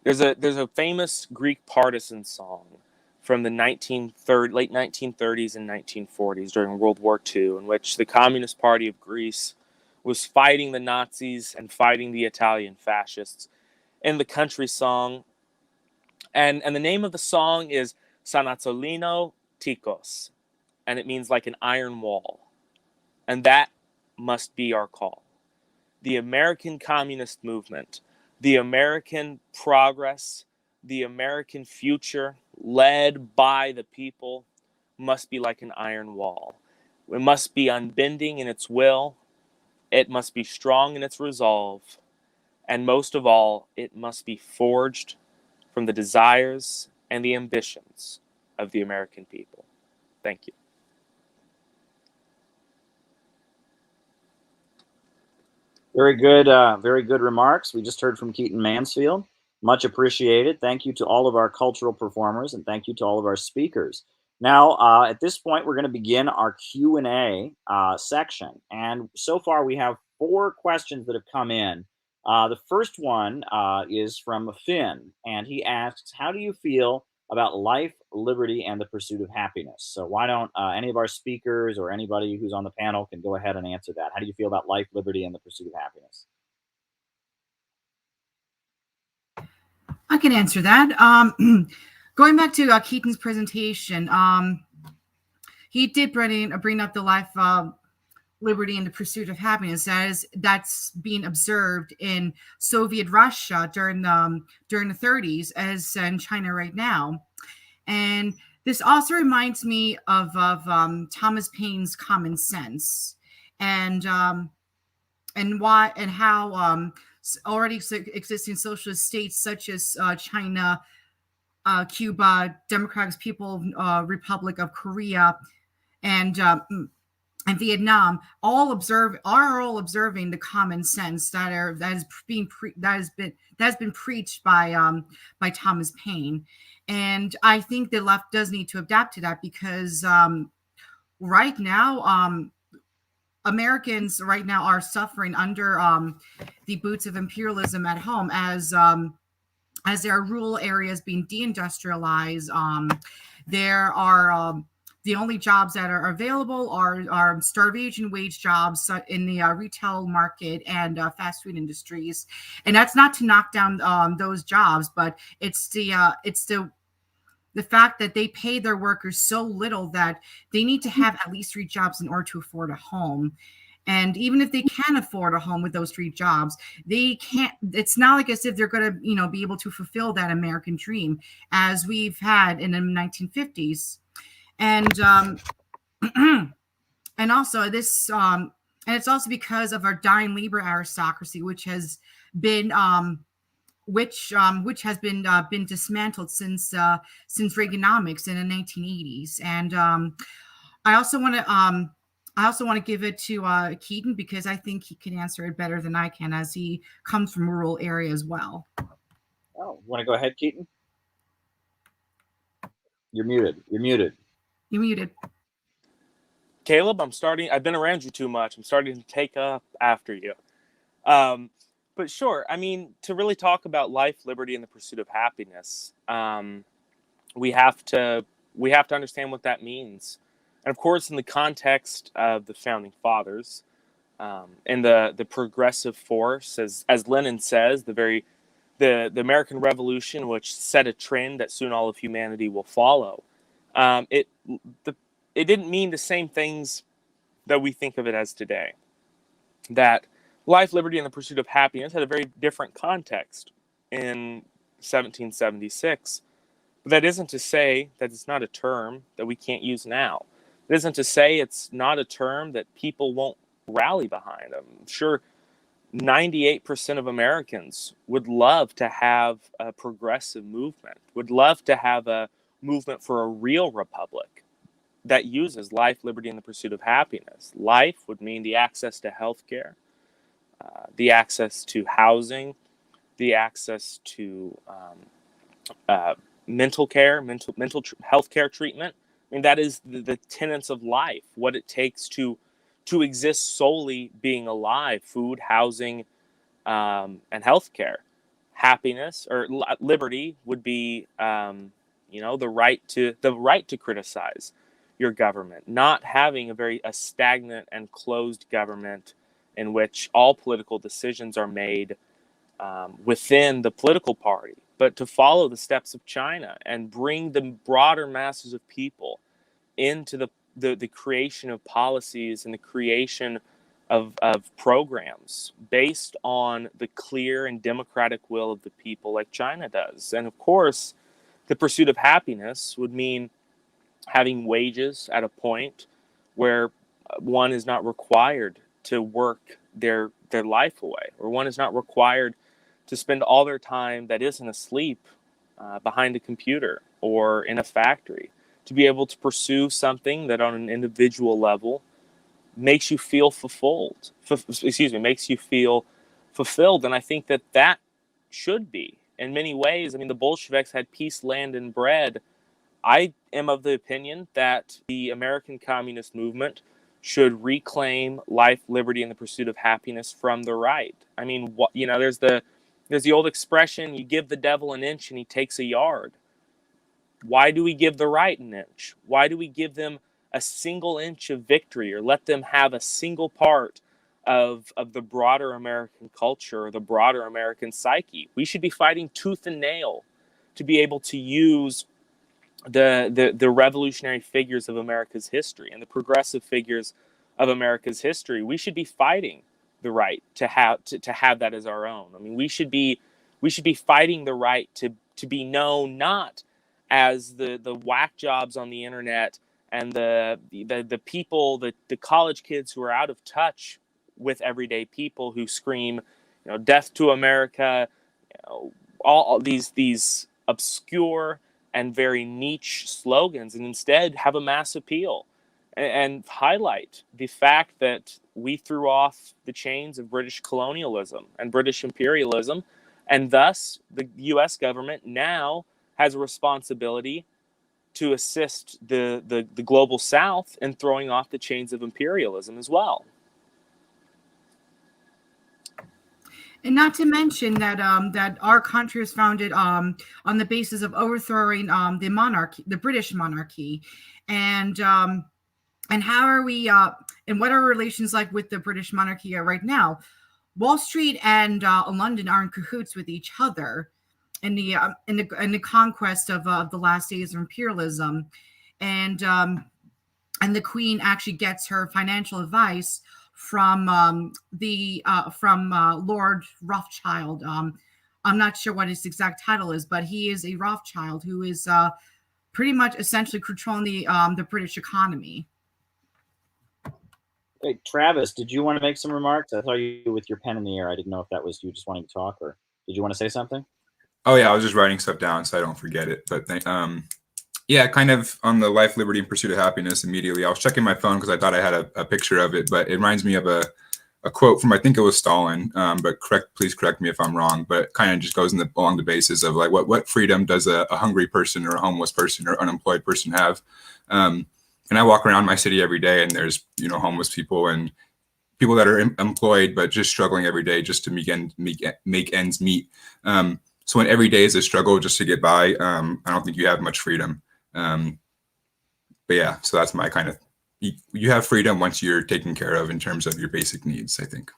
There's a famous Greek partisan song from the late 1930s and 1940s during World War II, in which the Communist Party of Greece was fighting the Nazis and fighting the Italian fascists in the country song. And the name of the song is Sanazzolino Tikos, and it means like an iron wall. And that must be our call. The American communist movement, the American progress, the American future led by the people must be like an iron wall. It must be unbending in its will. It must be strong in its resolve. And most of all, it must be forged from the desires and the ambitions of the American people. Thank you. Very good remarks. We just heard from Keaton Mansfield. Much appreciated. Thank you to all of our cultural performers, and thank you to all of our speakers. Now, at this point, we're going to begin our Q&A section. And so far, we have 4 questions that have come in. The first one is from Finn, and he asks, how do you feel about life, liberty, and the pursuit of happiness? So why don't any of our speakers or anybody who's on the panel can go ahead and answer that. How do you feel about life, liberty, and the pursuit of happiness? I can answer that. Going back to Keaton's presentation, he did bring up the life, liberty, and the pursuit of happiness. That's being observed in Soviet Russia during the 30s, as in China right now. And this also reminds me of Thomas Paine's Common Sense, and how already existing socialist states such as China, Cuba, Democratic People's Republic of Korea, and Vietnam are all observing the common sense that has been preached by Thomas Paine. And I think the left does need to adapt to that, because right now Americans right now are suffering under the boots of imperialism at home, as there are rural areas being deindustrialized. There are the only jobs that are available are starvation wage jobs in the retail market and fast food industries. And that's not to knock down those jobs, but it's the fact that they pay their workers so little that they need to have at least 3 jobs in order to afford a home. And even if they can afford a home with those 3 jobs, they can't. It's not like as if they're going to, be able to fulfill that American dream as we've had in the 1950s. And and also this, and it's also because of our dying labor aristocracy, which has been been dismantled since Reaganomics in the 1980s. And I also want to give it to Keaton, because I think he can answer it better than I can, as he comes from a rural area as well. Oh, want to go ahead, Keaton? You're muted. You're muted. You're muted. Caleb, I've been around you too much. I'm starting to take up after you. But sure, I mean, to really talk about life, liberty, and the pursuit of happiness, we have to understand what that means. And of course, in the context of the founding fathers, and the progressive force, as Lenin says, the American Revolution, which set a trend that soon all of humanity will follow. It didn't mean the same things that we think of it as today. That life, liberty, and the pursuit of happiness had a very different context in 1776. But that isn't to say that it's not a term that we can't use now. It isn't to say it's not a term that people won't rally behind. I'm sure 98% of Americans would love to have a progressive movement, would love to have a movement for a real republic that uses life, liberty, and the pursuit of happiness. Life would mean the access to healthcare, the access to housing, the access to mental care, mental health care treatment. I mean, that is the tenets of life, what it takes to exist solely being alive: food, housing, and healthcare. Happiness or liberty would be, the right to criticize your government, not having a stagnant and closed government in which all political decisions are made within the political party, but to follow the steps of China and bring the broader masses of people into the creation of policies and the creation of programs based on the clear and democratic will of the people, like China does. And of course, the pursuit of happiness would mean having wages at a point where one is not required to work their life away, or one is not required to spend all their time that isn't asleep behind a computer or in a factory, to be able to pursue something that on an individual level makes you feel makes you feel fulfilled. And I think that should be In many ways, I mean, the Bolsheviks had peace, land, and bread. I am of the opinion that the American communist movement should reclaim life, liberty, and the pursuit of happiness from the right. I mean, there's the old expression: "You give the devil an inch, and he takes a yard." Why do we give the right an inch? Why do we give them a single inch of victory, or let them have a single part of the broader American culture, or the broader American psyche? We should be fighting tooth and nail to be able to use the revolutionary figures of America's history and the progressive figures of America's history. We should be fighting the right to have that as our own. I mean, we should be fighting the right to be known not as the whack jobs on the internet and the people, the college kids who are out of touch with everyday people, who scream, death to America, all these obscure and very niche slogans, and instead have a mass appeal and highlight the fact that we threw off the chains of British colonialism and British imperialism, and thus the U.S. government now has a responsibility to assist the global South in throwing off the chains of imperialism as well. And not to mention that that our country was founded on the basis of overthrowing the monarchy, the British monarchy, and how are we and what are our relations like with the British monarchy right now? Wall Street and London are in cahoots with each other in the conquest of the last days of imperialism, and the Queen actually gets her financial advice from Lord Rothschild. I'm not sure what his exact title is, but he is a Rothschild who is pretty much essentially controlling the British economy. Hey, Travis, did you want to make some remarks? I saw you with your pen in the air. I didn't know if that was you just wanting to talk, or did you want to say something? Oh yeah, I was just writing stuff down so I don't forget it. But yeah, kind of on the life, liberty, and pursuit of happiness. Immediately, I was checking my phone because I thought I had a picture of it, but it reminds me of a quote from, I think it was Stalin. But please correct me if I'm wrong. But it kind of just goes along the basis of like what freedom does a hungry person or a homeless person or unemployed person have? And I walk around my city every day, and there's homeless people and people that are employed but just struggling every day just to make ends meet. So when every day is a struggle just to get by, I don't think you have much freedom. But yeah, so that's my kind of, you have freedom once you're taken care of in terms of your basic needs, I think.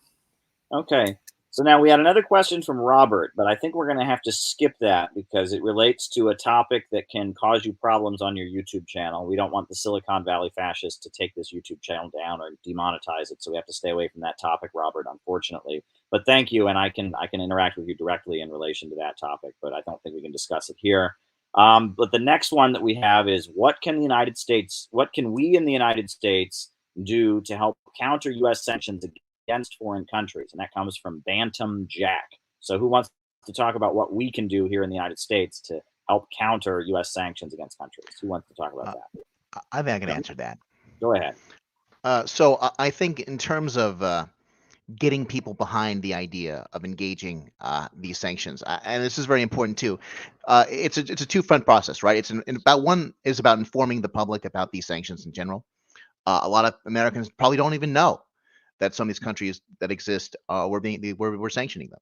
Okay. So now we had another question from Robert, but I think we're going to have to skip that because it relates to a topic that can cause you problems on your YouTube channel. We don't want the Silicon Valley fascists to take this YouTube channel down or demonetize it. So we have to stay away from that topic, Robert, unfortunately. But thank you. And I can interact with you directly in relation to that topic, but I don't think we can discuss it here. But the next one that we have is what can we in the United States do to help counter U.S. sanctions against foreign countries? And that comes from Bantam Jack. So who wants to talk about what we can do here in the United States to help counter U.S. sanctions against countries? Who wants to talk about that? I think I can answer that. Go ahead. So I think in terms of getting people behind the idea of engaging these sanctions, and this is very important too. It's a two-front process, right? One is about informing the public about these sanctions in general. A lot of Americans probably don't even know that some of these countries that exist we're sanctioning them.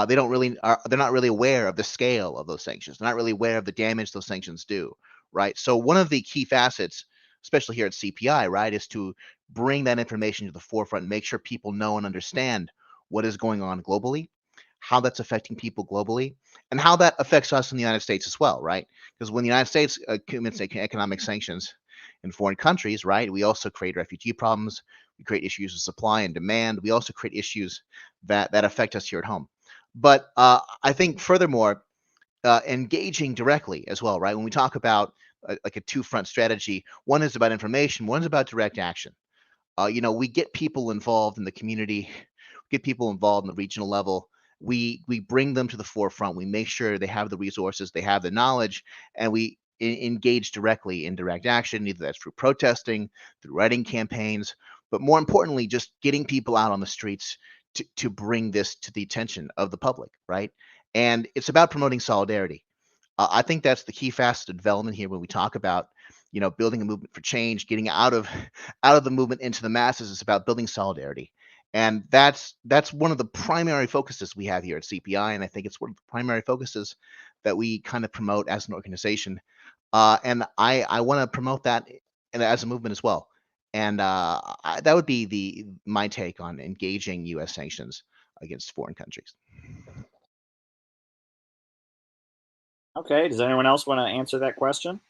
They don't really they're not really aware of the scale of those sanctions. They're not really aware of the damage those sanctions do, right? So one of the key facets, especially here at CPI, right, is to bring that information to the forefront and make sure people know and understand what is going on globally, how that's affecting people globally, and how that affects us in the United States as well, right? Because when the United States commits economic sanctions in foreign countries, right, we also create refugee problems. We create issues of supply and demand. We also create issues that affect us here at home. But I think furthermore, engaging directly as well, right? When we talk about like a two-front strategy, one is about information, one is about direct action. We get people involved in the community, get people involved in the regional level. We bring them to the forefront. We make sure they have the resources, they have the knowledge, and we engage directly in direct action. Either that's through protesting, through writing campaigns, but more importantly, just getting people out on the streets to bring this to the attention of the public, right? And it's about promoting solidarity. I think that's the key facet of development here when we talk about, building a movement for change, getting out of out of the movement into the masses. It's about building solidarity, and that's one of the primary focuses we have here at CPI, and I think it's one of the primary focuses that we kind of promote as an organization. And I want to promote that as a movement as well. And that would be my take on engaging U.S. sanctions against foreign countries. Okay, does anyone else want to answer that question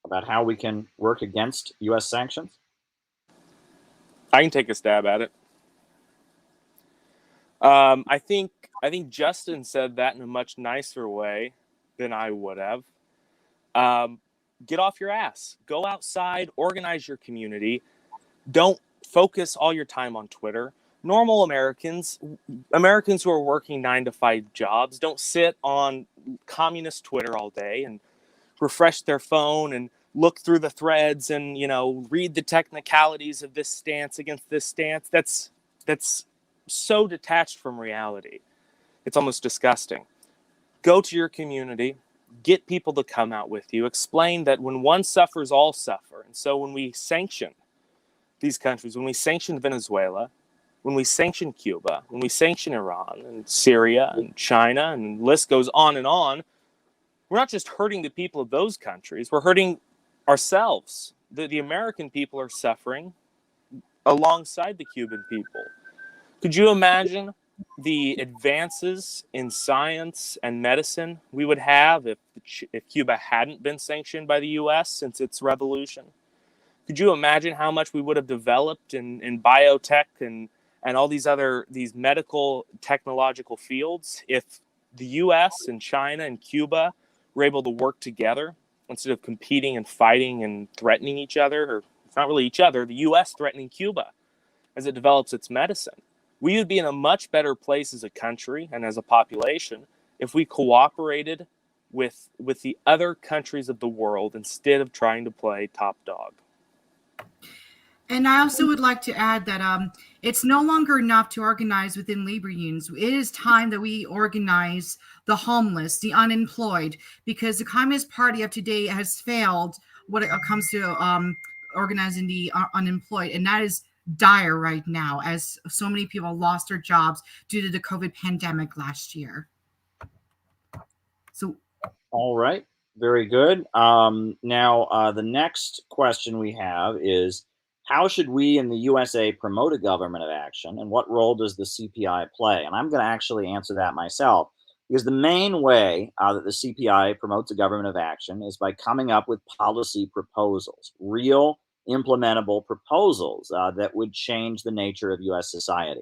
about how we can work against U.S. sanctions? I can take a stab at it. I think Justin said that in a much nicer way than I would have. Get off your ass. Go outside, organize your community. Don't focus all your time on Twitter. Normal Americans who are working 9-to-5 jobs, don't sit on communist Twitter all day and refresh their phone and look through the threads and, read the technicalities of this stance against this stance. That's so detached from reality. It's almost disgusting. Go to your community, get people to come out with you, explain that when one suffers, all suffer. And so when we sanction these countries, when we sanction Venezuela, when we sanction Cuba, when we sanction Iran and Syria and China, and the list goes on and on, we're not just hurting the people of those countries, we're hurting ourselves. The American people are suffering alongside the Cuban people. Could you imagine the advances in science and medicine we would have if Cuba hadn't been sanctioned by the U.S. since its revolution? Could you imagine how much we would have developed in biotech and all these medical technological fields if the U.S. and China and Cuba were able to work together instead of competing and fighting and threatening each other, or it's not really each other, the U.S. threatening Cuba as it develops its medicine? We would be in a much better place as a country and as a population if we cooperated with the other countries of the world instead of trying to play top dog. And I also would like to add that it's no longer enough to organize within labor unions. It is time that we organize the homeless, the unemployed, because the Communist Party of today has failed when it comes to organizing the unemployed. And that is dire right now, as so many people lost their jobs due to the COVID pandemic last year. So, all right, very good. Now, the next question we have is, how should we in the USA promote a government of action, and what role does the CPI play? And I'm going to actually answer that myself, because the main way that the CPI promotes a government of action is by coming up with policy proposals, real implementable proposals that would change the nature of U.S. society.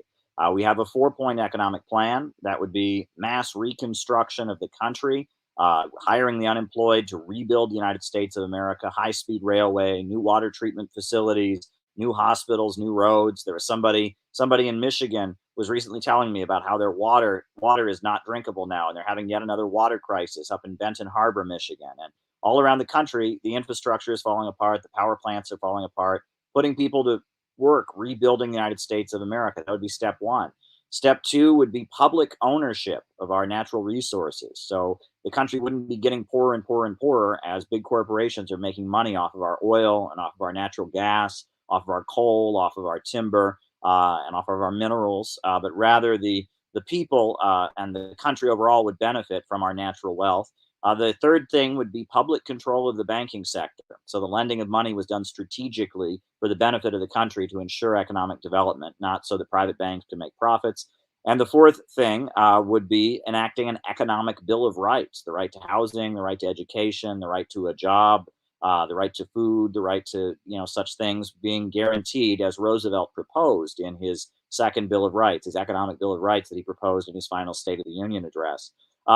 We have a 4-point economic plan that would be mass reconstruction of the country, hiring the unemployed to rebuild the United States of America, high-speed railway, new water treatment facilities, new hospitals, new roads. There was somebody in Michigan was recently telling me about how their water is not drinkable now, and they're having yet another water crisis up in Benton Harbor, Michigan. And all around the country, the infrastructure is falling apart, the power plants are falling apart, putting people to work rebuilding the United States of America. That would be step one. Step two would be public ownership of our natural resources. So the country wouldn't be getting poorer and poorer and poorer as big corporations are making money off of our oil and off of our natural gas, off of our coal, off of our timber, and off of our minerals. But rather the people and the country overall would benefit from our natural wealth. The third thing would be public control of the banking sector. So the lending of money was done strategically for the benefit of the country to ensure economic development, not so that private banks can make profits. And the fourth thing would be enacting an economic bill of rights, the right to housing, the right to education, the right to a job, the right to food, the right to, such things being guaranteed as Roosevelt proposed in his second Bill of Rights, his economic Bill of Rights that he proposed in his final State of the Union address.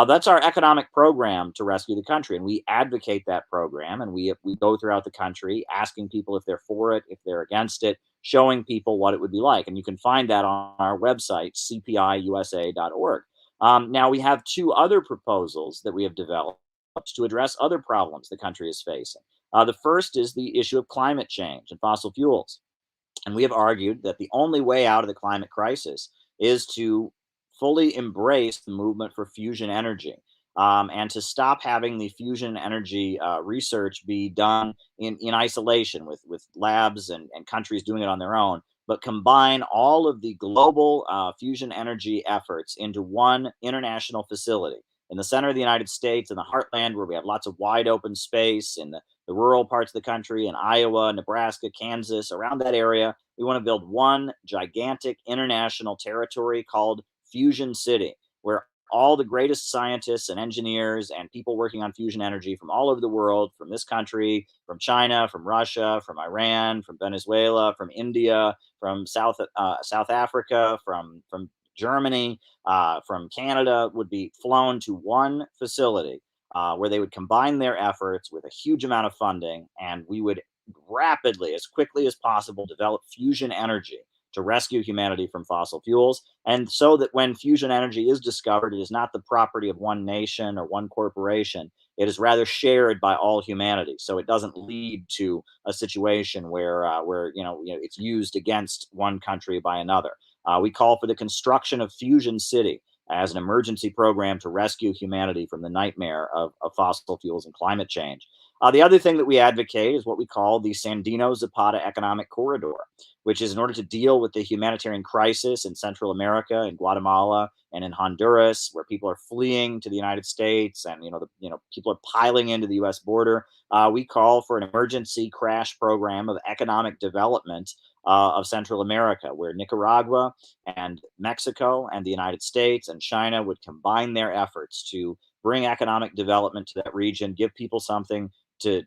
That's our economic program to rescue the country, and we advocate that program, and we go throughout the country asking people if they're for it, if they're against it, showing people what it would be like. And you can find that on our website, cpiusa.org. Now, we have 2 other proposals that we have developed to address other problems the country is facing. The first is the issue of climate change and fossil fuels. And we have argued that the only way out of the climate crisis is to fully embrace the movement for fusion energy. And to stop having the fusion energy research be done in isolation with labs and countries doing it on their own, but combine all of the global fusion energy efforts into one international facility in the center of the United States, in the heartland where we have lots of wide open space, in the rural parts of the country, in Iowa, Nebraska, Kansas, around that area. We want to build one gigantic international territory called Fusion City, where all the greatest scientists and engineers and people working on fusion energy from all over the world, from this country, from China, from Russia, from Iran, from Venezuela, from India, from South Africa, from Germany, from Canada, would be flown to one facility where they would combine their efforts with a huge amount of funding, and we would rapidly, as quickly as possible, develop fusion energy to rescue humanity from fossil fuels. And so that when fusion energy is discovered, it is not the property of one nation or one corporation. It is rather shared by all humanity. So it doesn't lead to a situation where it's used against one country by another. We call for the construction of Fusion City as an emergency program to rescue humanity from the nightmare of fossil fuels and climate change. The other thing that we advocate is what we call the Sandino-Zapata Economic Corridor, which is in order to deal with the humanitarian crisis in Central America, in Guatemala, and in Honduras, where people are fleeing to the United States, and people are piling into the U.S. border. We call for an emergency crash program of economic development of Central America, where Nicaragua and Mexico and the United States and China would combine their efforts to bring economic development to that region, give people something to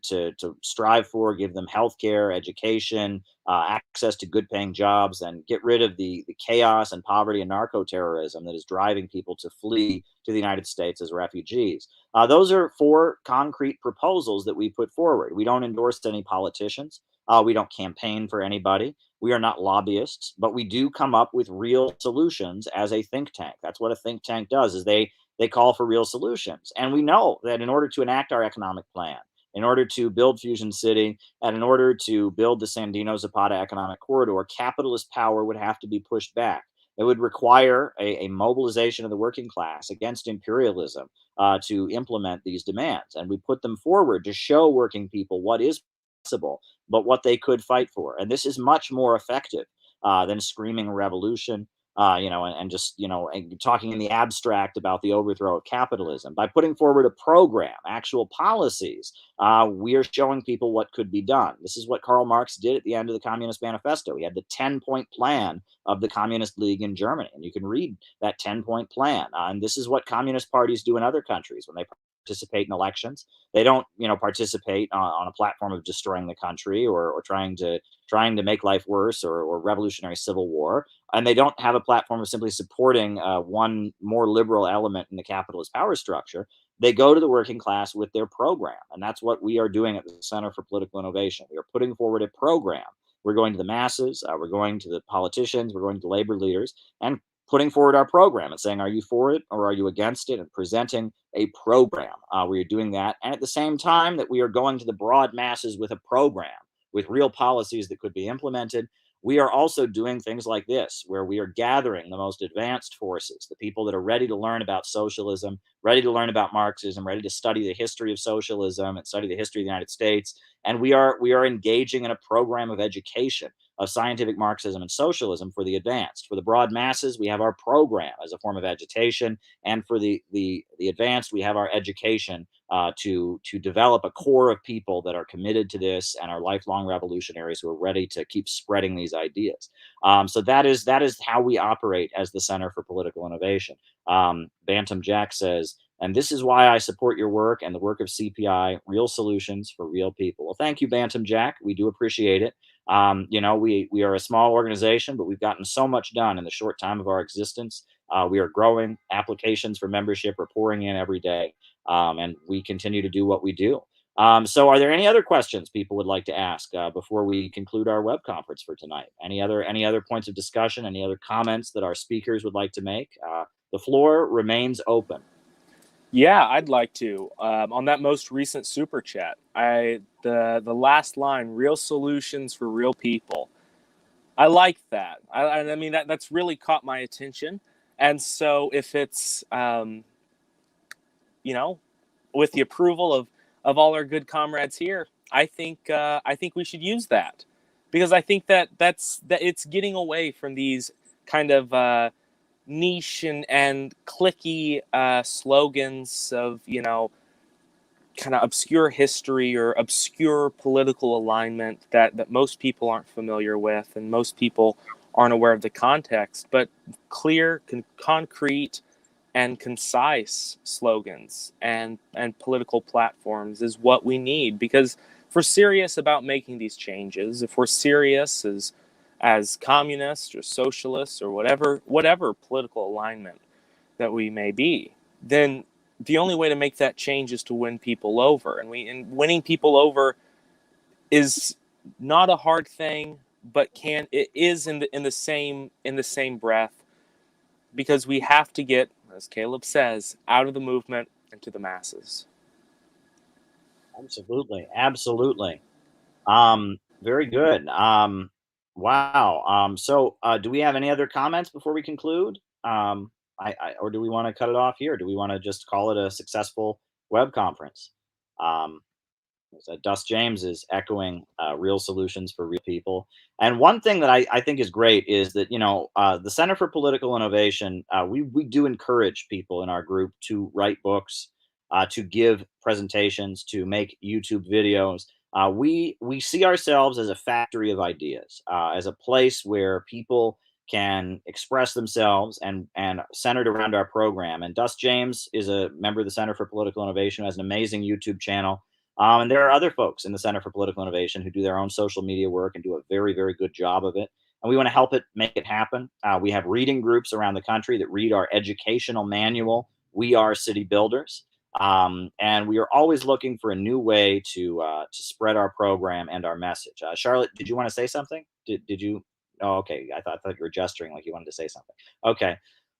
strive for, give them healthcare, education, access to good paying jobs, and get rid of the chaos and poverty and narco-terrorism that is driving people to flee to the United States as refugees. Those are 4 concrete proposals that we put forward. We don't endorse any politicians. We don't campaign for anybody. We are not lobbyists, but we do come up with real solutions as a think tank. That's what a think tank does, is they call for real solutions. And we know that in order to enact our economic plan, in order to build Fusion City, and in order to build the Sandino-Zapata Economic Corridor, capitalist power would have to be pushed back. It would require a mobilization of the working class against imperialism to implement these demands. And we put them forward to show working people what is possible, but what they could fight for. And this is much more effective than screaming revolution, and just, and talking in the abstract about the overthrow of capitalism. By putting forward a program, actual policies, we are showing people what could be done. This is what Karl Marx did at the end of the Communist Manifesto. He had the 10-point plan of the Communist League in Germany, and you can read that 10-point plan. And this is what communist parties do in other countries when they participate in elections. They don't, participate on a platform of destroying the country or trying to make life worse or revolutionary civil war. And they don't have a platform of simply supporting one more liberal element in the capitalist power structure. They go to the working class with their program. And that's what we are doing at the Center for Political Innovation. We are putting forward a program. We're going to the masses, we're going to the politicians, we're going to labor leaders, and putting forward our program and saying, are you for it or are you against it? And presenting a program where you're doing that. And at the same time that we are going to the broad masses with a program, with real policies that could be implemented, we are also doing things like this, where we are gathering the most advanced forces, the people that are ready to learn about socialism, ready to learn about Marxism, ready to study the history of socialism and study the history of the United States. And we are engaging in a program of education of scientific Marxism and socialism for the advanced. For the broad masses, we have our program as a form of agitation, and for the advanced, we have our education to develop a core of people that are committed to this and are lifelong revolutionaries who are ready to keep spreading these ideas. So that is how we operate as the Center for Political Innovation. Bantam Jack says, and this is why I support your work and the work of CPI, real solutions for real people. Well, thank you, Bantam Jack. We do appreciate it. We are a small organization, but we've gotten so much done in the short time of our existence. We are growing. Applications for membership are pouring in every day, and we continue to do what we do. So are there any other questions people would like to ask before we conclude our web conference for tonight? Any other points of discussion, any other comments that our speakers would like to make? The floor remains open. Yeah, I'd like to. On that most recent super chat, the last line, real solutions for real people. I like that. I mean, that's really caught my attention. And so if it's, you know, with the approval of all our good comrades here, I think we should use that, because I think that it's getting away from these kind of niche and clicky slogans of, you know, kind of obscure history or obscure political alignment that most people aren't familiar with, and most people aren't aware of the context. But clear, concrete, and concise slogans and political platforms is what we need, because if we're serious about making these changes, if we're serious as communists or socialists or whatever political alignment that we may be, then the only way to make that change is to win people over. And winning people over is not a hard thing, but it is in the same breath, because we have to get, as Caleb says, out of the movement and to the masses. Absolutely. Very good. Wow. So do we have any other comments before we conclude? Or do we want to cut it off here? Do we want to just call it a successful web conference? Dust James is echoing real solutions for real people. And one thing that I think is great is that, the Center for Political Innovation, we do encourage people in our group to write books, to give presentations, to make YouTube videos. We see ourselves as a factory of ideas, as a place where people can express themselves and centered around our program. And Dust James is a member of the Center for Political Innovation, who has an amazing YouTube channel. And there are other folks in the Center for Political Innovation who do their own social media work and do a very, very good job of it. And we want to help make it happen. We have reading groups around the country that read our educational manual, We Are City Builders. And we are always looking for a new way to spread our program and our message. Charlotte, did you want to say something? Did you? Oh, okay. I thought you were gesturing like you wanted to say something. Okay.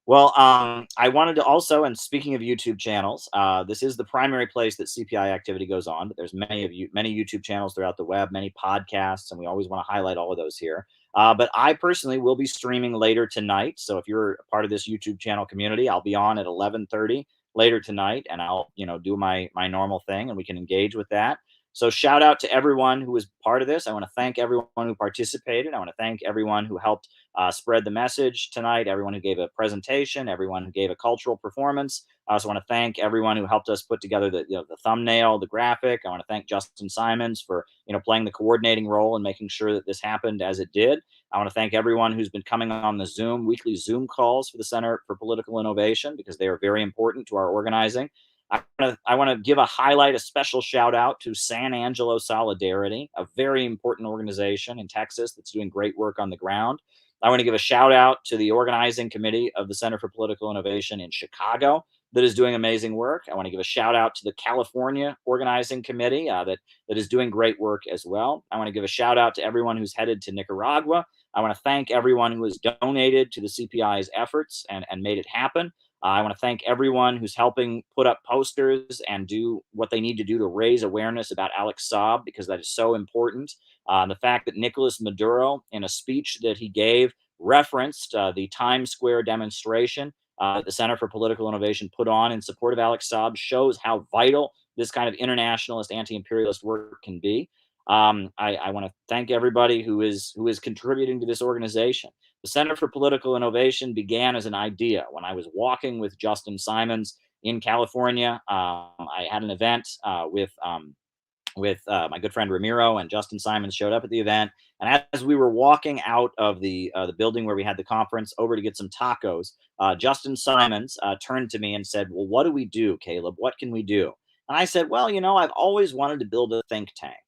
Well, I wanted to also, and speaking of YouTube channels, this is the primary place that CPI activity goes on, but there's many YouTube channels throughout the web, many podcasts, and we always want to highlight all of those here. But I personally will be streaming later tonight. So if you're a part of this YouTube channel community, I'll be on at 11:30 later tonight, and I'll, do my normal thing, and we can engage with that. So shout out to everyone who was part of this. I want to thank everyone who participated. I want to thank everyone who helped spread the message tonight, everyone who gave a presentation, everyone who gave a cultural performance. I also want to thank everyone who helped us put together the thumbnail, the graphic. I want to thank Justin Simons for playing the coordinating role and making sure that this happened as it did. I want to thank everyone who's been coming on the weekly Zoom calls for the Center for Political Innovation, because they are very important to our organizing. I want to give a special shout out to San Angelo Solidarity, a very important organization in Texas that's doing great work on the ground. I want to give a shout out to the organizing committee of the Center for Political Innovation in Chicago that is doing amazing work. I want to give a shout out to the California organizing committee that is doing great work as well. I want to give a shout out to everyone who's headed to Nicaragua. I want to thank everyone who has donated to the CPI's efforts and made it happen. I want to thank everyone who's helping put up posters and do what they need to do to raise awareness about Alex Saab, because that is so important. The fact that Nicolas Maduro, in a speech that he gave, referenced the Times Square demonstration that the Center for Political Innovation put on in support of Alex Saab shows how vital this kind of internationalist, anti-imperialist work can be. I want to thank everybody who is contributing to this organization. The Center for Political Innovation began as an idea when I was walking with Justin Simons in California. I had an event with my good friend Ramiro, and Justin Simons showed up at the event. And as we were walking out of the building where we had the conference over to get some tacos, Justin Simons turned to me and said, "Well, what do we do, Caleb? What can we do?" And I said, "Well, I've always wanted to build a think tank."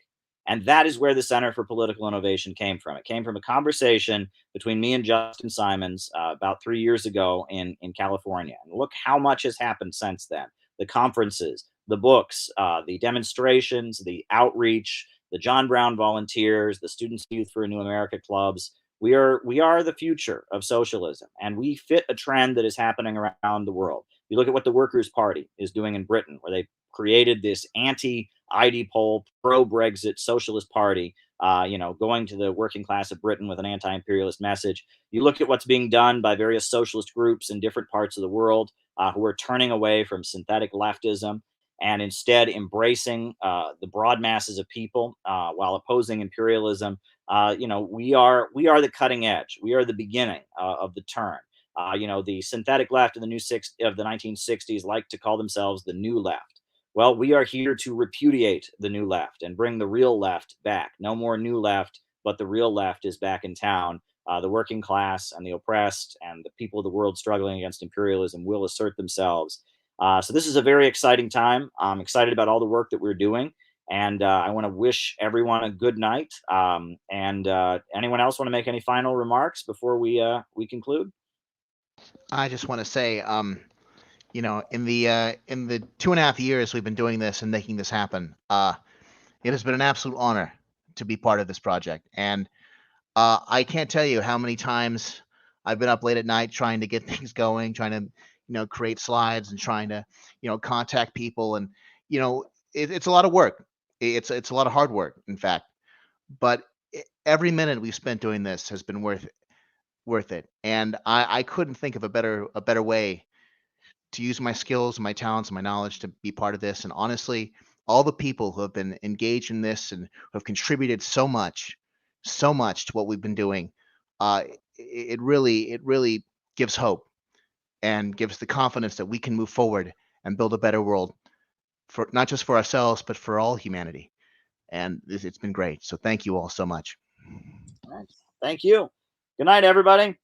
And that is where the Center for Political Innovation came from. It came from a conversation between me and Justin Simons about 3 years ago in California. And look how much has happened since then. The conferences, the books, the demonstrations, the outreach, the John Brown volunteers, the Students' Youth for a New America clubs. We are the future of socialism, and we fit a trend that is happening around the world. You look at what the Workers' Party is doing in Britain, where they created this anti-ID poll, pro-Brexit socialist party going to the working class of Britain with an anti-imperialist message. You look at what's being done by various socialist groups in different parts of the world who are turning away from synthetic leftism and instead embracing the broad masses of people while opposing imperialism. We are the cutting edge. We are the beginning of the turn. The synthetic left of the 1960s like to call themselves the new left. Well, we are here to repudiate the new left and bring the real left back. No more new left, but the real left is back in town. The working class and the oppressed and the people of the world struggling against imperialism will assert themselves. So this is a very exciting time. I'm excited about all the work that we're doing. And I want to wish everyone a good night. And anyone else want to make any final remarks before we conclude? I just want to say, in the 2.5 years we've been doing this and making this happen, it has been an absolute honor to be part of this project. And I can't tell you how many times I've been up late at night trying to get things going, trying to, create slides and trying to, contact people. And, it's a lot of work. It's a lot of hard work, in fact. But every minute we've spent doing this has been worth it. And I couldn't think of a better way to use my skills, my talents, my knowledge to be part of this. And honestly, all the people who have been engaged in this and who have contributed so much to what we've been doing, it really gives hope and gives the confidence that we can move forward and build a better world for not just for ourselves, but for all humanity. And it's been great. So thank you all so much. All right. Thank you. Good night, everybody.